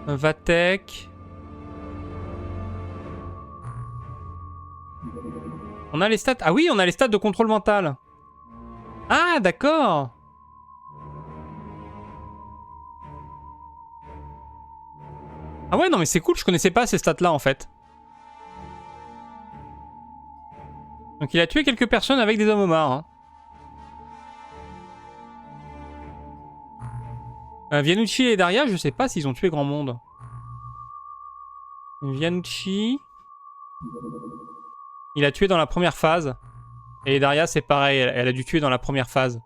Vatech... On a les stats... Ah oui, on a les stats de contrôle mental. Ah, d'accord. Ah ouais, non mais c'est cool, je connaissais pas ces stats-là en fait. Donc il a tué quelques personnes avec des hommes homards. Hein. Vianucci et Daria, je sais pas s'ils ont tué grand monde. Vianucci... Il a tué dans la première phase. Et Daria, c'est pareil, elle a dû tuer dans la première phase.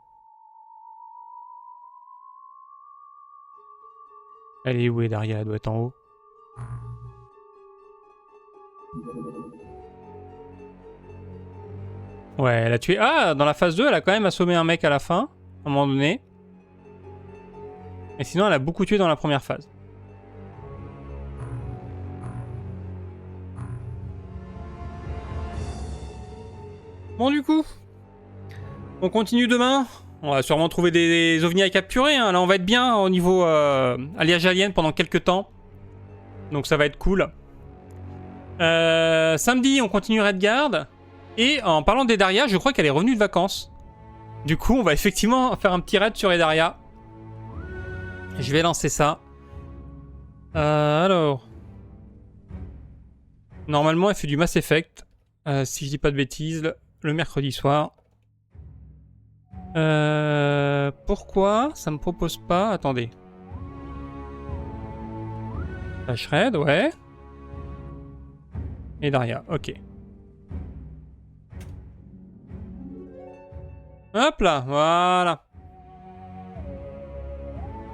Elle est où, Daria? Elle doit être en haut. Ouais, elle a tué... Ah, dans la phase 2, elle a quand même assommé un mec à la fin, à un moment donné. Et sinon, elle a beaucoup tué dans la première phase. Bon, du coup, on continue demain. On va sûrement trouver des ovnis à capturer. Hein. Là, on va être bien au niveau alliage alien pendant quelques temps. Donc, ça va être cool. Samedi, on continue Redguard. Et en parlant d'Edaria, je crois qu'elle est revenue de vacances. Du coup, on va effectivement faire un petit raid sur Edaria. Je vais lancer ça. Alors... Normalement, elle fait du Mass Effect. Si je dis pas de bêtises, le mercredi soir. Pourquoi ça me propose pas... Attendez. Flash raid, ouais. Edaria, ok. Hop là, voilà.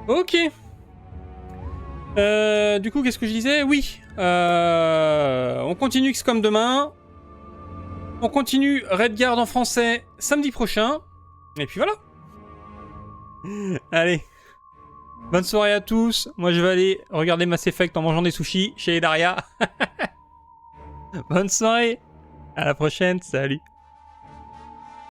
Ok. Du coup, qu'est-ce que je disais? Oui. On continue XCOM demain. On continue Redguard en français samedi prochain. Et puis voilà. Allez. Bonne soirée à tous. Moi, je vais aller regarder Mass Effect en mangeant des sushis chez Edaria. Bonne soirée. À la prochaine. Salut.